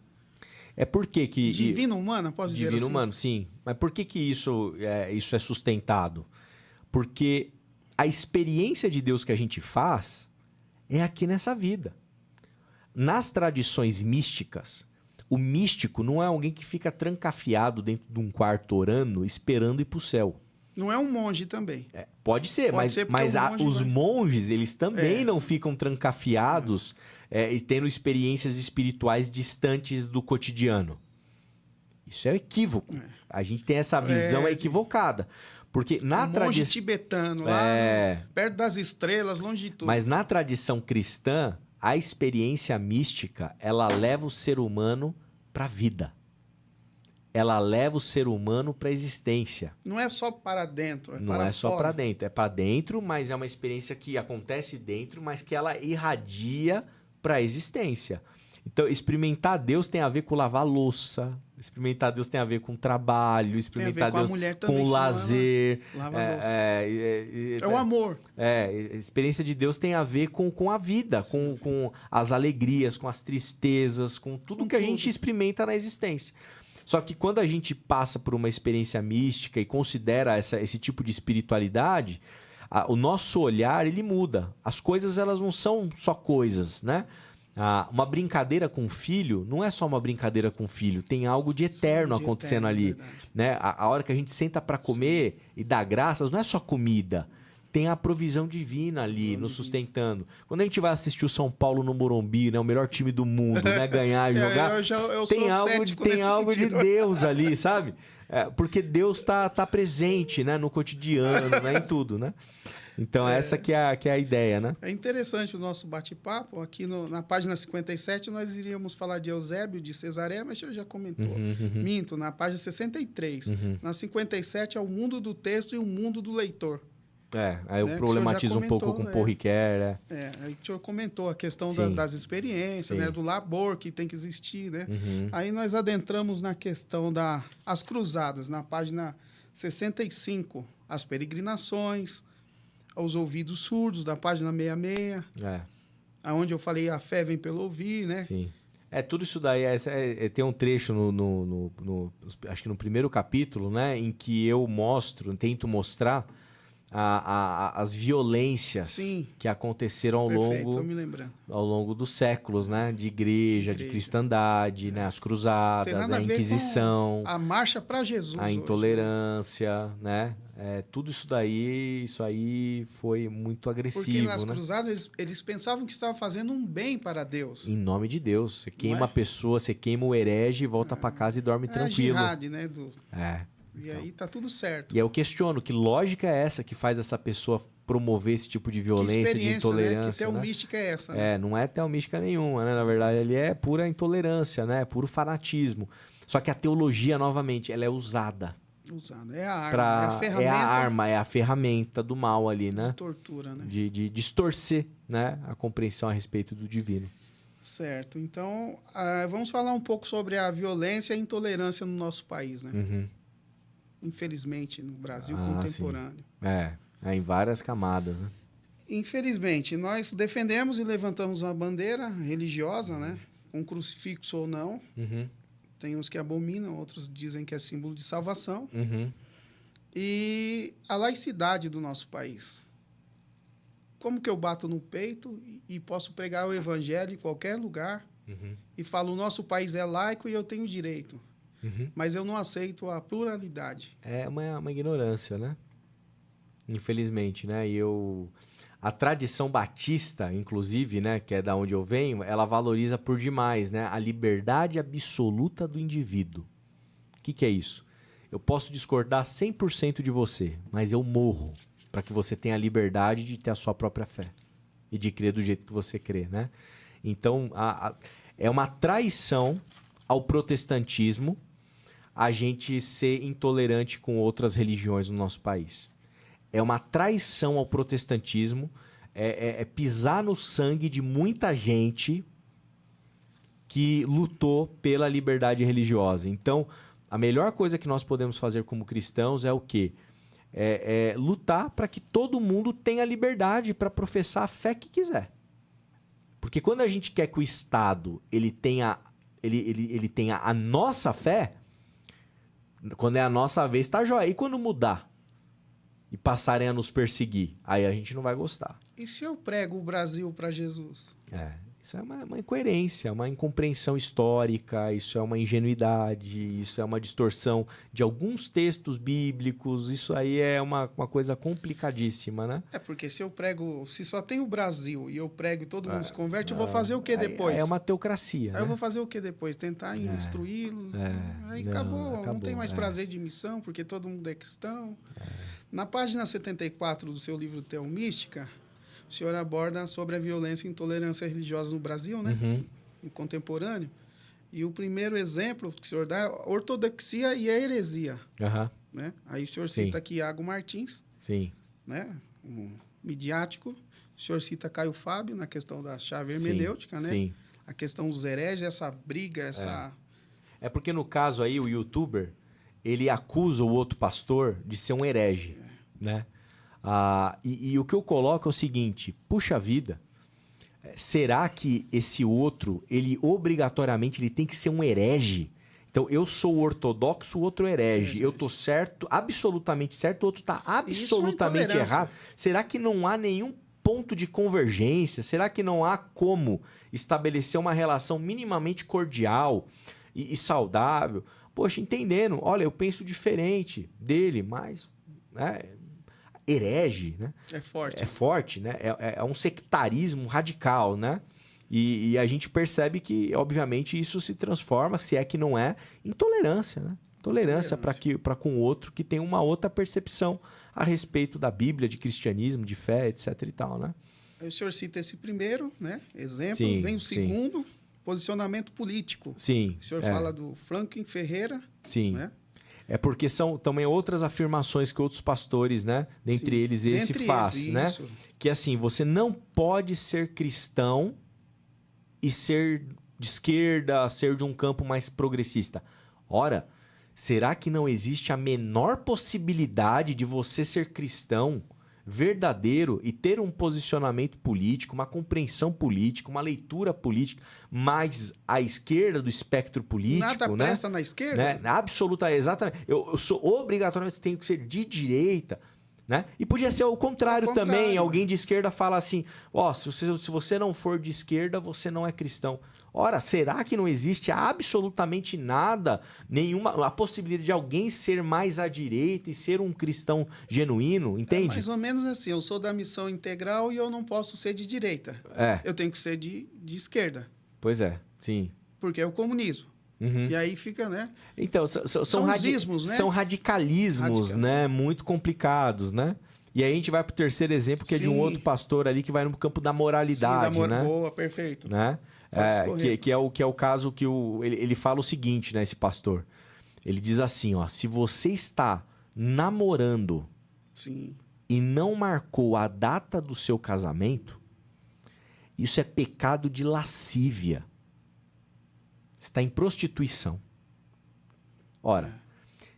porque que divino-humana, posso dizer assim? Divino-humano, sim. Mas por que isso é sustentado? Porque a experiência de Deus que a gente faz é aqui nessa vida. Nas tradições místicas, o místico não é alguém que fica trancafiado dentro de um quarto orando, esperando ir para o céu. Não é um monge também. Pode ser, mas os monges, eles também não ficam trancafiados e tendo experiências espirituais distantes do cotidiano. Isso é equívoco. A gente tem essa visão equivocada. Porque na monge tibetano, lá perto das estrelas, longe de tudo. Mas na tradição cristã, a experiência mística, ela leva o ser humano para a vida. Ela leva o ser humano para a existência. Não é só para dentro, Não para é só fora. para dentro. É para dentro, mas é uma experiência que acontece dentro, mas que ela irradia para a existência. Então, experimentar Deus tem a ver com lavar louça. Experimentar Deus tem a ver com trabalho. Experimentar Deus com lazer. Lava louça. É o amor. A experiência de Deus tem a ver com a vida, com as alegrias, com as tristezas, com tudo que a gente experimenta na existência. Só que quando a gente passa por uma experiência mística e considera esse tipo de espiritualidade, o nosso olhar ele muda. As coisas elas não são só coisas, né? Uma brincadeira com o filho não é só uma brincadeira com o filho, tem algo de eterno acontecendo ali. Né? A hora que a gente senta para comer e dá graças, não é só comida. Tem a provisão divina ali nos sustentando. Quando a gente vai assistir o São Paulo no Morumbi, né, o melhor time do mundo, né, ganhar e jogar, tem algo de Deus ali, sabe? Porque Deus tá presente, né, no cotidiano, né, em tudo, né? Então, essa que é a ideia, né? É interessante o nosso bate-papo. Aqui na página 57, nós iríamos falar de Eusébio de Cesareia, mas o senhor já comentou. Minto, na página 63. Na 57 é o mundo do texto e o mundo do leitor. Aí eu problematizo um pouco com Paul Ricoeur, aí o senhor comentou a questão das experiências, né, do labor que tem que existir, né? Aí nós adentramos na questão das cruzadas, na página 65, as peregrinações, aos ouvidos surdos, da página 66, onde eu falei a fé vem pelo ouvir, né? Sim. Tudo isso daí, tem um trecho acho que no primeiro capítulo, né, em que eu tento mostrar as violências Sim. que aconteceram Perfeito, tô me lembrando. ao longo dos séculos, né? De igreja, de cristandade, né? As Tem cruzadas, nada a a ver Inquisição, com a marcha para Jesus a hoje, intolerância, né? Tudo isso aí foi muito Porque agressivo, nas né? cruzadas eles pensavam que estavam fazendo um bem para Deus. Em nome de Deus. Você queima é? a pessoa, você queima o herege, volta pra casa e dorme É a tranquilo. jihad, né? E Então. aí tá tudo certo. E aí eu questiono, que lógica é essa que faz essa pessoa promover esse tipo de violência, de intolerância, né? Que teomística é essa, né? Não é teomística nenhuma, né? Na verdade, ali é pura intolerância, né? Puro fanatismo. Só que a teologia, novamente, ela é usada. É a arma, é a ferramenta do mal ali, né? De tortura, né? De distorcer, né? A compreensão a respeito do divino. Certo. Então, vamos falar um pouco sobre a violência e a intolerância no nosso país, né? Uhum. Infelizmente, no Brasil contemporâneo. Em várias camadas, né? Infelizmente, nós defendemos e levantamos uma bandeira religiosa, né? Com crucifixo ou não. Uhum. Tem uns que abominam, outros dizem que é símbolo de salvação. Uhum. E a laicidade do nosso país. Como que eu bato no peito e posso pregar o evangelho em qualquer lugar e falo, o nosso país é laico e eu tenho direito. Mas eu não aceito a pluralidade. É uma ignorância, né? Infelizmente, né? A tradição batista, inclusive, né, que é da onde eu venho, ela valoriza por demais, né, a liberdade absoluta do indivíduo. O que é isso? Eu posso discordar 100% de você, mas eu morro para que você tenha a liberdade de ter a sua própria fé e de crer do jeito que você crê, né? Então, é uma traição ao protestantismo a gente ser intolerante com outras religiões no nosso país. É uma traição ao protestantismo, é pisar no sangue de muita gente que lutou pela liberdade religiosa. Então, a melhor coisa que nós podemos fazer como cristãos é o quê? É lutar para que todo mundo tenha liberdade para professar a fé que quiser. Porque quando a gente quer que o Estado ele tenha a nossa fé, quando é a nossa vez, tá jóia. E quando mudar e passarem a nos perseguir, aí a gente não vai gostar. E se eu prego o Brasil para Jesus? Isso é uma incoerência, uma incompreensão histórica, isso é uma ingenuidade, isso é uma distorção de alguns textos bíblicos, isso aí é uma coisa complicadíssima, né? Porque se só tem o Brasil e eu prego e todo mundo se converte, eu vou fazer o que depois? É uma teocracia, Aí eu vou fazer o que depois? Tentar instruí-los? Aí acabou, não tem mais prazer de missão, porque todo mundo é cristão. Na página 74 do seu livro Teomística, o senhor aborda sobre a violência e intolerância religiosa no Brasil, né? No contemporâneo. E o primeiro exemplo que o senhor dá é a ortodoxia e a heresia. Né? Aí o senhor cita aqui Iago Martins, né? Um midiático. O senhor cita Caio Fábio na questão da chave hermenêutica, né? A questão dos hereges, essa briga, essa... É porque no caso aí, o youtuber, ele acusa o outro pastor de ser um herege, né? E o que eu coloco é o seguinte, puxa vida, será que esse outro, ele obrigatoriamente ele tem que ser um herege? Então, eu sou ortodoxo, o outro herege. Eu tô certo, absolutamente certo, o outro tá absolutamente errado. Será que não há nenhum ponto de convergência? Será que não há como estabelecer uma relação minimamente cordial e saudável? Poxa, entendendo, olha, eu penso diferente dele, mas... herege, né? É forte. É forte, né? É um sectarismo radical, né? E a gente percebe que, obviamente, isso se transforma, se é que não é, em tolerância, né? Tolerância para com o outro que tem uma outra percepção a respeito da Bíblia, de cristianismo, de fé, etc e tal, né? O senhor cita esse primeiro, né? Exemplo. Vem o segundo, posicionamento político. O senhor fala do Franklin Ferreira. Né? É porque são também outras afirmações que outros pastores, né? Dentre eles esse faz, né? Que assim, você não pode ser cristão e ser de esquerda, ser de um campo mais progressista. Ora, será que não existe a menor possibilidade de você ser cristão verdadeiro e ter um posicionamento político, uma compreensão política, uma leitura política mais à esquerda do espectro político? Nada presta na esquerda? Né? Absoluta, exatamente. Eu sou obrigatoriamente, tenho que ser de direita. Né? E podia ser o contrário, Ao contrário, também. né? Alguém de esquerda fala assim, ó, se você não for de esquerda, você não é cristão. Ora, será que não existe absolutamente nada, a possibilidade de alguém ser mais à direita e ser um cristão genuíno, É entende? mais ou menos assim, eu sou da missão integral e eu não posso ser de direita. É, Eu tenho que ser de esquerda, pois é, sim. porque é o comunismo. Uhum. E aí fica, né? Então, São os ismos, né? são radicalismos, né? Muito complicados, né? E aí a gente vai pro terceiro exemplo, que é de um Sim. outro pastor ali que vai no campo da Sim, moralidade, da né? boa, perfeito. Né? Pode É, escorrer. que é o caso que ele fala o seguinte, né? Esse pastor. Ele diz assim, ó. Se você está namorando Sim. e não marcou a data do seu casamento, isso é pecado de lascívia. Você está em prostituição. Ora,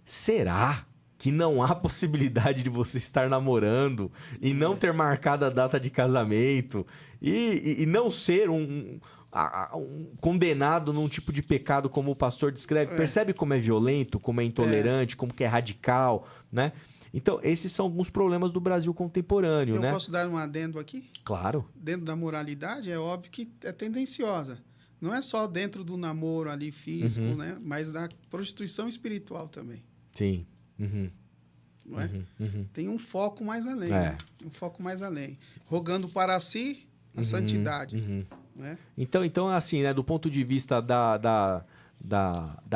será que não há possibilidade de você estar namorando e não ter marcado a data de casamento e não ser um condenado num tipo de pecado como o pastor descreve? Percebe como é violento, como é intolerante, como que é radical, né? Então, esses são alguns problemas do Brasil contemporâneo, Eu né? posso dar um adendo aqui? Claro. Dentro da moralidade, é óbvio que é tendenciosa. Não é só dentro do namoro ali físico, né? Mas da prostituição espiritual também. Sim. Uhum. Não é? Uhum. Tem um foco mais além, É. né? Um foco mais além. Rogando para si a santidade. Né? Então, assim, né? Do ponto de vista da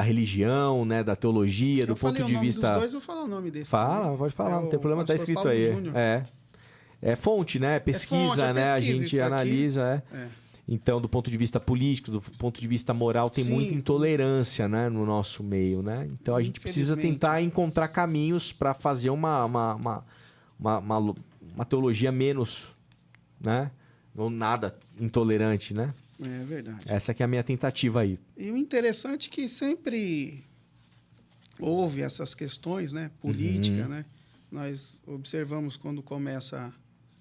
religião, né? Da teologia, do Eu falei ponto o de nome vista... dos dois, eu vou falar o nome desse Fala, também. pode falar, É não tem o problema, tá pastor escrito Paulo aí. Júnior. É fonte, né? Pesquisa, é né? A pesquisa, gente isso aqui. analisa, É. Então, do ponto de vista político, do ponto de vista moral, tem Sim. muita intolerância, né, no nosso meio, né? Então a gente precisa Infelizmente. tentar encontrar caminhos para fazer uma teologia menos, né? Ou nada intolerante, né? É verdade. Essa que é a minha tentativa aí. E o interessante é que sempre houve essas questões, né? Política, né? Nós observamos quando começa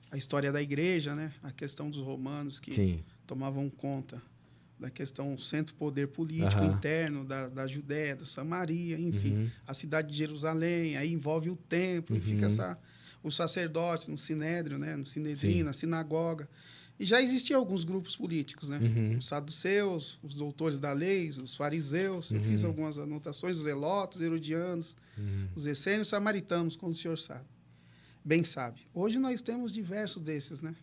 a história da igreja, né? A questão dos romanos que Sim. tomavam conta da questão centro-poder político interno da Judéia, da Samaria, enfim, a cidade de Jerusalém, aí envolve o templo, e fica o sacerdote no sinédrio, né? No sinedrim, na sinagoga. E já existiam alguns grupos políticos, né? Os saduceus, os doutores da lei, os fariseus. Eu fiz algumas anotações, os zelotes, herodianos, os essênios, samaritanos, como o senhor sabe. Bem sabe. Hoje nós temos diversos desses, né?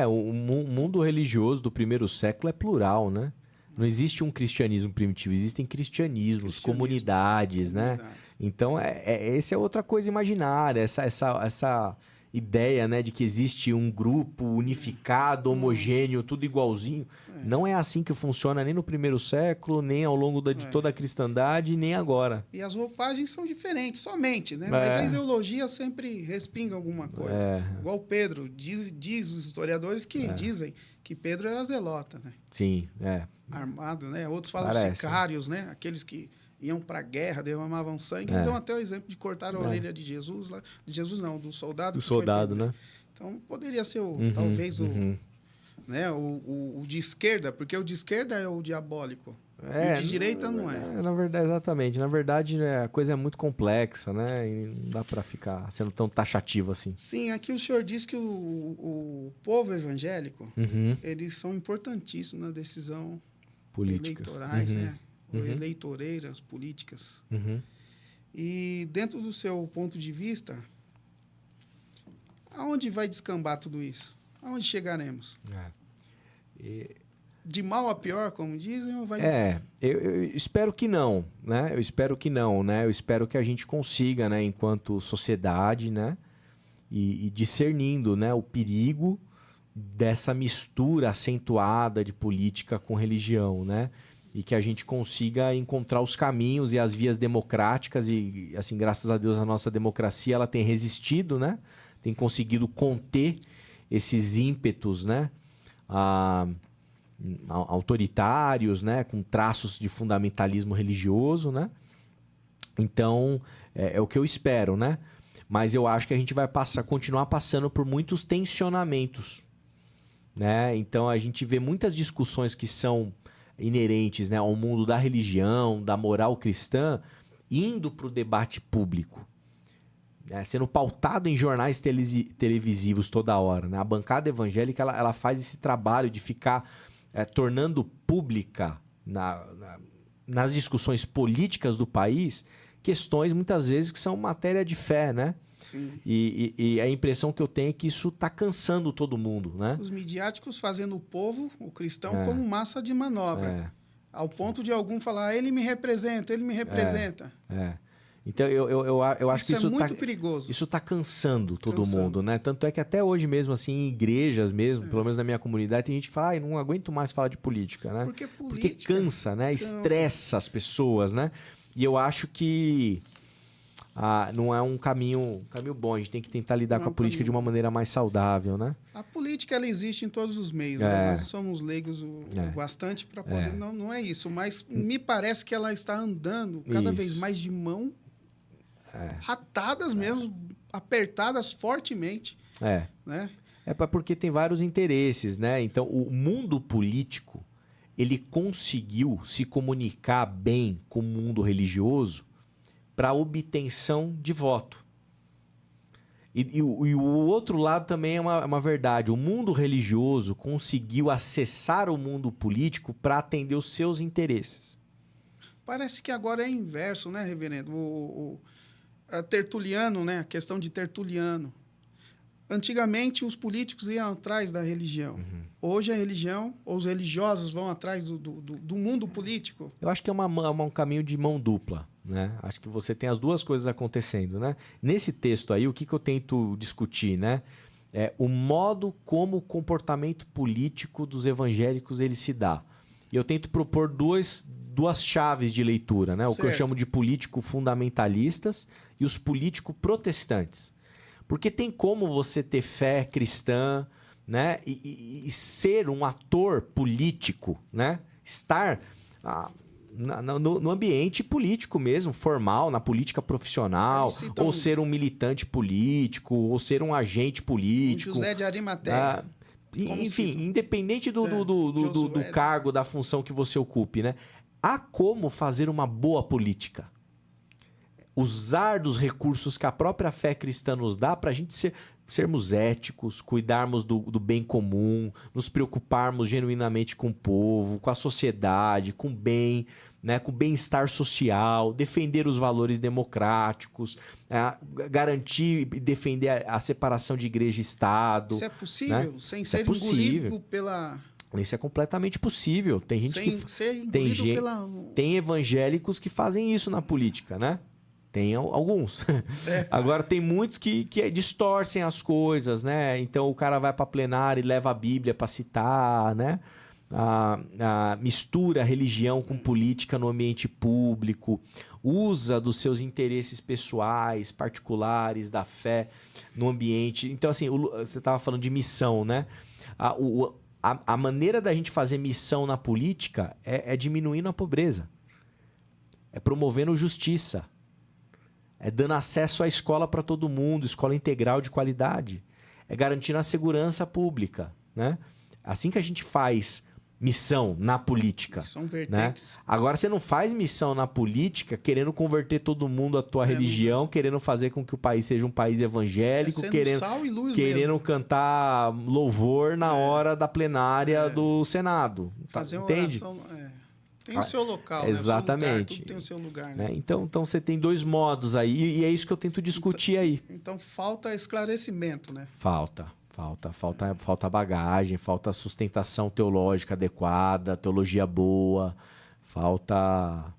O mundo religioso do primeiro século é plural, né? Não existe um cristianismo primitivo, existem cristianismos, comunidades, né? Então, essa é outra coisa imaginária, essa ideia, né, de que existe um grupo unificado, homogêneo, tudo igualzinho. Não é assim que funciona nem no primeiro século, nem ao longo de toda a cristandade, nem agora. E as roupagens são diferentes, somente, né? Mas a ideologia sempre respinga alguma coisa. Igual Pedro, diz os historiadores que dizem que Pedro era zelota, né? Sim, Armado, né? Outros falam Parece. sicários, né? Aqueles que iam para a guerra, derramavam sangue. E dão até o exemplo de cortar a orelha de Jesus. Lá. De Jesus não, do soldado. Do soldado, Pedro, né? Então, poderia ser, talvez, né? o de esquerda, porque o de esquerda é o diabólico. E o de direita não é. Na verdade, exatamente. Na verdade, a coisa é muito complexa, né? E não dá para ficar sendo tão taxativo assim. Sim, aqui o senhor diz que o povo evangélico, eles são importantíssimos na decisão eleitorais, né? Eleitoreiras, políticas. E dentro do seu ponto de vista, aonde vai descambar tudo isso? Aonde chegaremos? De mal a pior, como dizem, ou vai... Eu espero que não, né? Eu espero que não, né? Eu espero que a gente consiga, né, enquanto sociedade, né, e discernindo, né, o perigo dessa mistura acentuada de política com religião, né? E que a gente consiga encontrar os caminhos e as vias democráticas e, assim, graças a Deus, a nossa democracia, ela tem resistido, né? Tem conseguido conter esses ímpetos, né? Autoritários, né? Com traços de fundamentalismo religioso, né? Então, é o que eu espero, né? Mas eu acho que a gente vai continuar passando por muitos tensionamentos, né? Então, a gente vê muitas discussões que são inerentes, né, ao mundo da religião, da moral cristã, indo para o debate público. sendo pautado em jornais televisivos toda hora, né? A bancada evangélica ela faz esse trabalho de ficar tornando pública nas discussões políticas do país questões muitas vezes que são matéria de fé, né? Sim. E a impressão que eu tenho é que isso está cansando todo mundo, né? Os midiáticos fazendo o povo, o cristão, como massa de manobra. Ao ponto de algum falar, ele me representa, ele me representa. Então, eu acho que isso é muito perigoso. Isso está cansando todo mundo, né? Tanto é que até hoje mesmo, assim, em igrejas mesmo, pelo menos na minha comunidade, tem gente que fala, não aguento mais falar de política, né? Porque cansa, né? Estressa as pessoas, né? E eu acho que não é um caminho bom. A gente tem que tentar lidar com a política de uma maneira mais saudável, né? A política, ela existe em todos os meios. Né? Nós somos leigos bastante para poder... Não é isso, mas me parece que ela está andando cada vez mais de mão, ratadas mesmo, apertadas fortemente. Né? Porque tem vários interesses, né? Então, o mundo político, ele conseguiu se comunicar bem com o mundo religioso para obtenção de voto. E o outro lado também é uma verdade. O mundo religioso conseguiu acessar o mundo político para atender os seus interesses. Parece que agora é inverso, né, reverendo? Tertuliano, né? A questão de Tertuliano. Antigamente, os políticos iam atrás da religião. Hoje, a religião, ou os religiosos vão atrás do mundo político. Eu acho que é um caminho de mão dupla, né? Acho que você tem as duas coisas acontecendo, né? Nesse texto aí, o que eu tento discutir, né? É o modo como o comportamento político dos evangélicos ele se dá. E eu tento propor duas chaves de leitura, né? O que eu chamo de político fundamentalistas e os político protestantes. Porque tem como você ter fé cristã, né? E ser um ator político, né? Estar no ambiente político mesmo, formal, na política profissional, ou ser um militante político, ou ser um agente político. Um José de Arimateia. Enfim, independente do cargo, da função que você ocupe, né? Há como fazer uma boa política. Usar dos recursos que a própria fé cristã nos dá para a gente sermos éticos, cuidarmos do bem comum, nos preocuparmos genuinamente com o povo, com a sociedade, com o bem, né, com o bem-estar social, defender os valores democráticos, garantir e defender a separação de igreja e Estado. Isso é possível, né? sem ser engolido pela... Isso é completamente possível. Tem gente tem evangélicos que fazem isso na política, né? Tem alguns. Agora, tem muitos que distorcem as coisas, né? Então, o cara vai para plenário e leva a Bíblia para citar, né? Mistura religião com política no ambiente público, usa dos seus interesses pessoais, particulares, da fé no ambiente. Então, assim, você estava falando de missão, né? A maneira da gente fazer missão na política é diminuindo a pobreza, é promovendo justiça, é dando acesso à escola para todo mundo, escola integral de qualidade, é garantindo a segurança pública, né? Assim que a gente faz missão na política. São vertentes. Né? Agora, você não faz missão na política querendo converter todo mundo à tua religião, querendo fazer com que o país seja um país evangélico, querendo cantar louvor na hora da plenária do Senado. Fazer uma entende? oração... Tem o seu local, exatamente. Né? Tudo tem o seu lugar. Né? Então você tem dois modos aí, e é isso que eu tento discutir aí. Então falta esclarecimento, né? Falta bagagem, falta sustentação teológica adequada, teologia boa, falta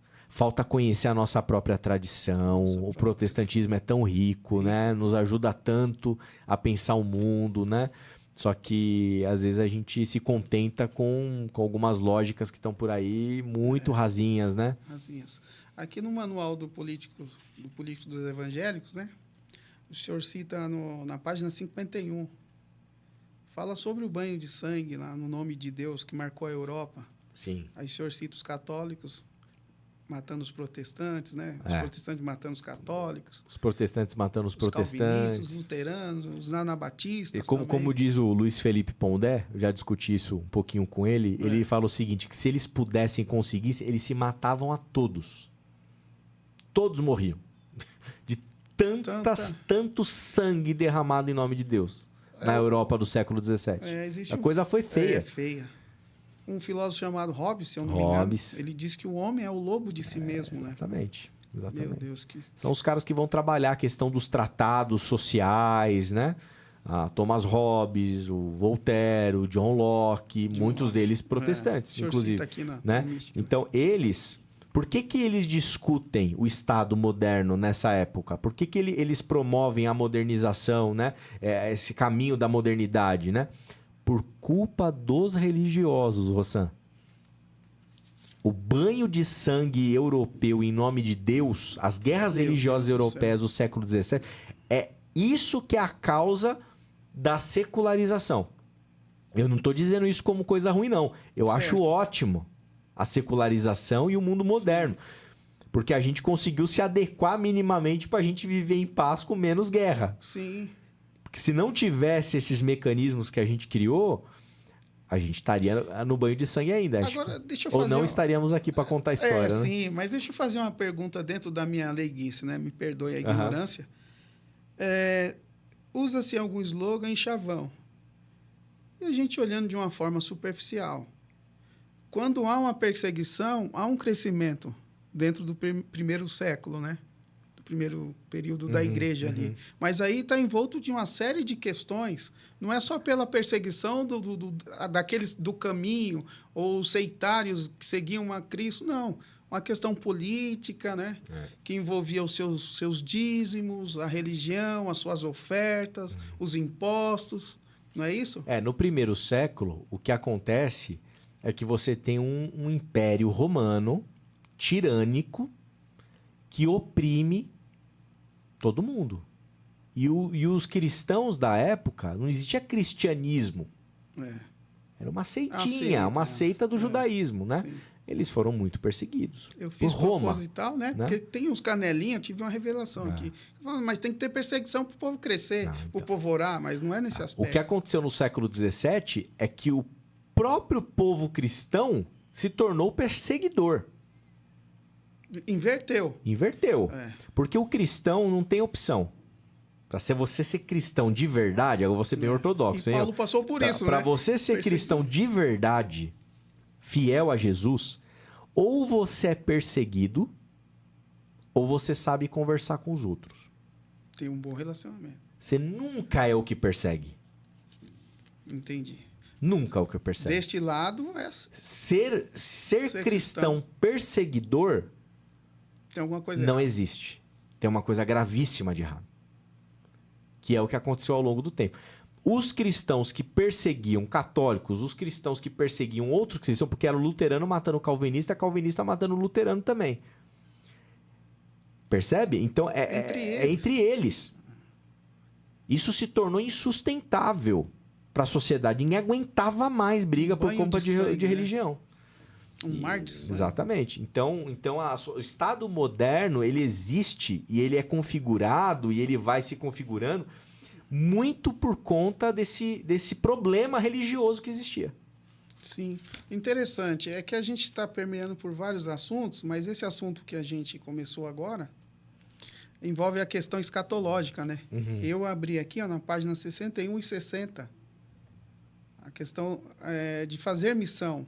conhecer a nossa própria tradição. O protestantismo é tão rico, né? Nos ajuda tanto a pensar o mundo, né? Só que, às vezes, a gente se contenta com algumas lógicas que estão por aí muito rasinhas, né? Rasinhas. Aqui no manual do político dos evangélicos, né? O senhor cita na página 51, fala sobre o banho de sangue lá no nome de Deus que marcou a Europa. Sim. Aí o senhor cita os católicos matando os protestantes, né? Os protestantes matando os católicos. Os protestantes matando os protestantes. Calvinistas, os luteranos, os anabatistas. E como diz o Luiz Felipe Pondé, eu já discuti isso um pouquinho com ele, ele fala o seguinte, que se eles pudessem conseguir, eles se matavam a todos. Todos morriam. De tanto sangue derramado em nome de Deus na Europa do século XVII. A coisa foi feia. É feia. Um filósofo chamado Hobbes, se eu não me engano, ele diz que o homem é o lobo de si mesmo, né? Exatamente. Meu Deus, São os caras que vão trabalhar a questão dos tratados sociais, né? Thomas Hobbes, o Voltaire, o John Locke, muitos deles protestantes, inclusive. Aqui né? Então, eles... Por que eles discutem o Estado moderno nessa época? Por que eles promovem a modernização, né? Esse caminho da modernidade, né? Por culpa dos religiosos, Rossan. O banho de sangue europeu em nome de Deus, as guerras religiosas europeias do século XVII, é isso que é a causa da secularização. Eu não estou dizendo isso como coisa ruim, não. Eu acho ótimo a secularização e o mundo moderno. Porque a gente conseguiu se adequar minimamente para a gente viver em paz com menos guerra. Sim. Porque se não tivesse esses mecanismos que a gente criou, a gente estaria no banho de sangue ainda. Agora, deixa eu fazer... Ou não estaríamos aqui para contar a história, né? Sim, mas deixa eu fazer uma pergunta dentro da minha leiguice, né? Me perdoe a ignorância. Usa-se algum slogan em chavão. E a gente olhando de uma forma superficial. Quando há uma perseguição, há um crescimento dentro do primeiro século, né? Do primeiro período da igreja ali. Mas aí está envolto de uma série de questões. Não é só pela perseguição daqueles do caminho ou sectários que seguiam a Cristo, não. Uma questão política, né? Que envolvia os seus dízimos, a religião, as suas ofertas, os impostos. Não é isso? No primeiro século, o que acontece é que você tem um império romano tirânico que oprime todo mundo. E os cristãos da época, não existia cristianismo. Era uma seitinha, uma seita do judaísmo, né? Sim. Eles foram muito perseguidos. Eu fiz por Roma, proposital, né? Porque tem uns canelinhos, eu tive uma revelação aqui. Mas tem que ter perseguição para o povo crescer, para o povo orar, mas não é nesse aspecto. O que aconteceu no século XVII é que o próprio povo cristão se tornou perseguidor. Inverteu. Porque o cristão não tem opção. Para você ser cristão de verdade, agora você bem ortodoxo. E Paulo passou por isso, né? Para você ser cristão de verdade, fiel a Jesus, ou você é perseguido, ou você sabe conversar com os outros. Tem um bom relacionamento. Você nunca é o que persegue. Entendi. Nunca é o que persegue. Deste lado, ser cristão perseguidor tem alguma coisa não errada. existe. Tem uma coisa gravíssima de errado. Que é o que aconteceu ao longo do tempo. Os cristãos que perseguiam católicos, os cristãos que perseguiam outros cristãos, porque era o luterano matando o calvinista, calvinista matando o luterano também. Percebe? Então, entre eles. Isso se tornou insustentável para a sociedade. Ninguém aguentava mais briga por conta de religião. Um mar de sangue. Exatamente. Então o Estado moderno, ele existe e ele é configurado e ele vai se configurando muito por conta desse problema religioso que existia. Sim. Interessante. É que a gente está permeando por vários assuntos, mas esse assunto que a gente começou agora envolve a questão escatológica, né? Eu abri aqui na página 61 e 60 a questão de fazer missão.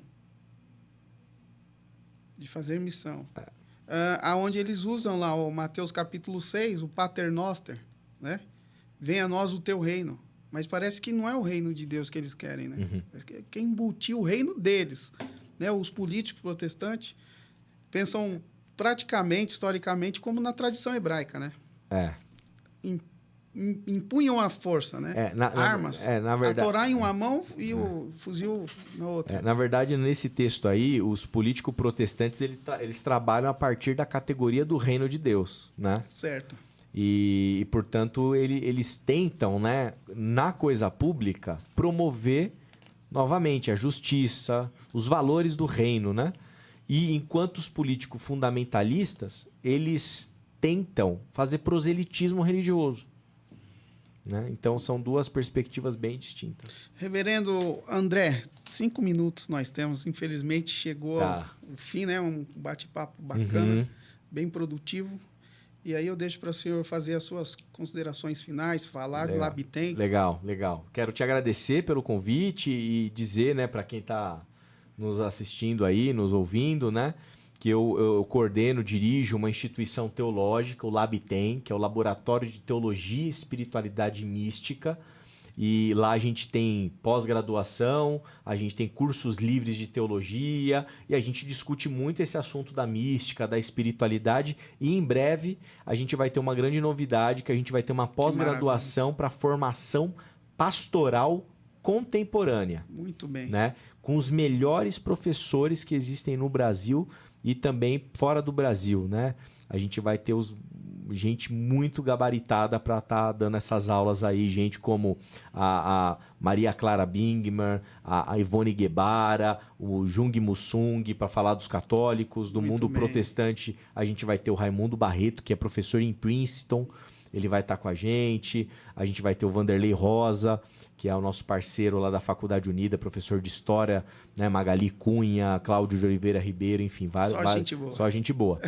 Aonde eles usam lá o Mateus capítulo 6, o Pater Noster, né? Venha a nós o teu reino. Mas parece que não é o reino de Deus que eles querem, né? Quer embutir o reino deles. Né? Os políticos protestantes pensam praticamente, historicamente, como na tradição hebraica, né? Impunham a força, né? Armas. Na verdade, a Torá em uma mão e o fuzil na outra. Na verdade, nesse texto aí, os políticos protestantes eles trabalham a partir da categoria do reino de Deus, né? Certo. E portanto, eles tentam, né, na coisa pública, promover novamente a justiça, os valores do reino, né? E enquanto os políticos fundamentalistas, eles tentam fazer proselitismo religioso. Né? Então, são duas perspectivas bem distintas. Reverendo André, 5 minutos nós temos. Infelizmente, chegou o fim, né? Um bate-papo bacana, bem produtivo. E aí eu deixo para o senhor fazer as suas considerações finais, falar do Labtem. Legal, legal. Quero te agradecer pelo convite e dizer, né, para quem está nos assistindo aí, nos ouvindo, né, que eu coordeno, dirijo uma instituição teológica, o Labtem, que é o Laboratório de Teologia e Espiritualidade Mística. E lá a gente tem pós-graduação, a gente tem cursos livres de teologia e a gente discute muito esse assunto da mística, da espiritualidade. E em breve a gente vai ter uma grande novidade, que a gente vai ter uma pós-graduação para formação pastoral contemporânea. Muito bem. Né? Com os melhores professores que existem no Brasil e também fora do Brasil. Né? A gente vai ter gente muito gabaritada para estar dando essas aulas aí, gente como a Maria Clara Bingmer, a Ivone Guebara, o Jung Musung, para falar dos católicos. Do mundo protestante, a gente vai ter o Raimundo Barreto, que é professor em Princeton, ele vai estar com a gente vai ter o Vanderlei Rosa, que é o nosso parceiro lá da Faculdade Unida, professor de História, né? Magali Cunha, Cláudio de Oliveira Ribeiro, enfim, só gente boa.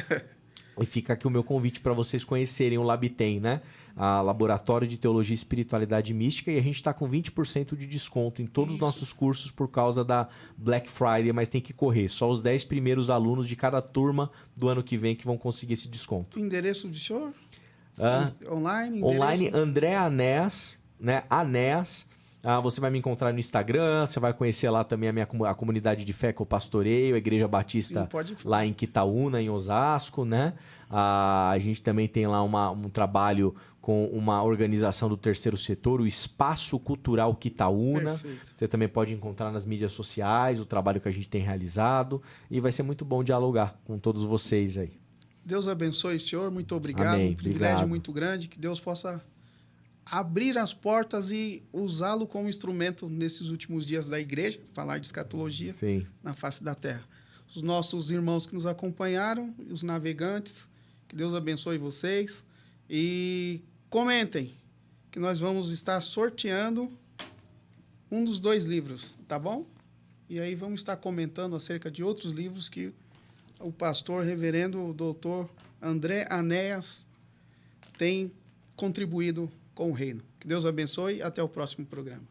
E fica aqui o meu convite para vocês conhecerem o Labtem, né? A Laboratório de Teologia e Espiritualidade Mística. E a gente está com 20% de desconto em todos os nossos cursos por causa da Black Friday, mas tem que correr. Só os 10 primeiros alunos de cada turma do ano que vem que vão conseguir esse desconto. O endereço do senhor? Online? Online, André Anés, né? Anés. Você vai me encontrar no Instagram, você vai conhecer lá também a comunidade de fé que eu pastoreio, a Igreja Batista lá em Quitaúna, em Osasco, né? A gente também tem lá um trabalho com uma organização do terceiro setor, o Espaço Cultural Quitaúna. Perfeito. Você também pode encontrar nas mídias sociais o trabalho que a gente tem realizado e vai ser muito bom dialogar com todos vocês aí. Deus abençoe, senhor. Muito obrigado. Amém. Um privilégio muito grande. Que Deus possa abrir as portas e usá-lo como instrumento nesses últimos dias da igreja, falar de escatologia na face da terra. Os nossos irmãos que nos acompanharam, os navegantes, que Deus abençoe vocês. E comentem, que nós vamos estar sorteando um dos 2 livros, tá bom? E aí vamos estar comentando acerca de outros livros que o pastor reverendo, o doutor André Anés, tem contribuído com o reino. Que Deus abençoe e até o próximo programa.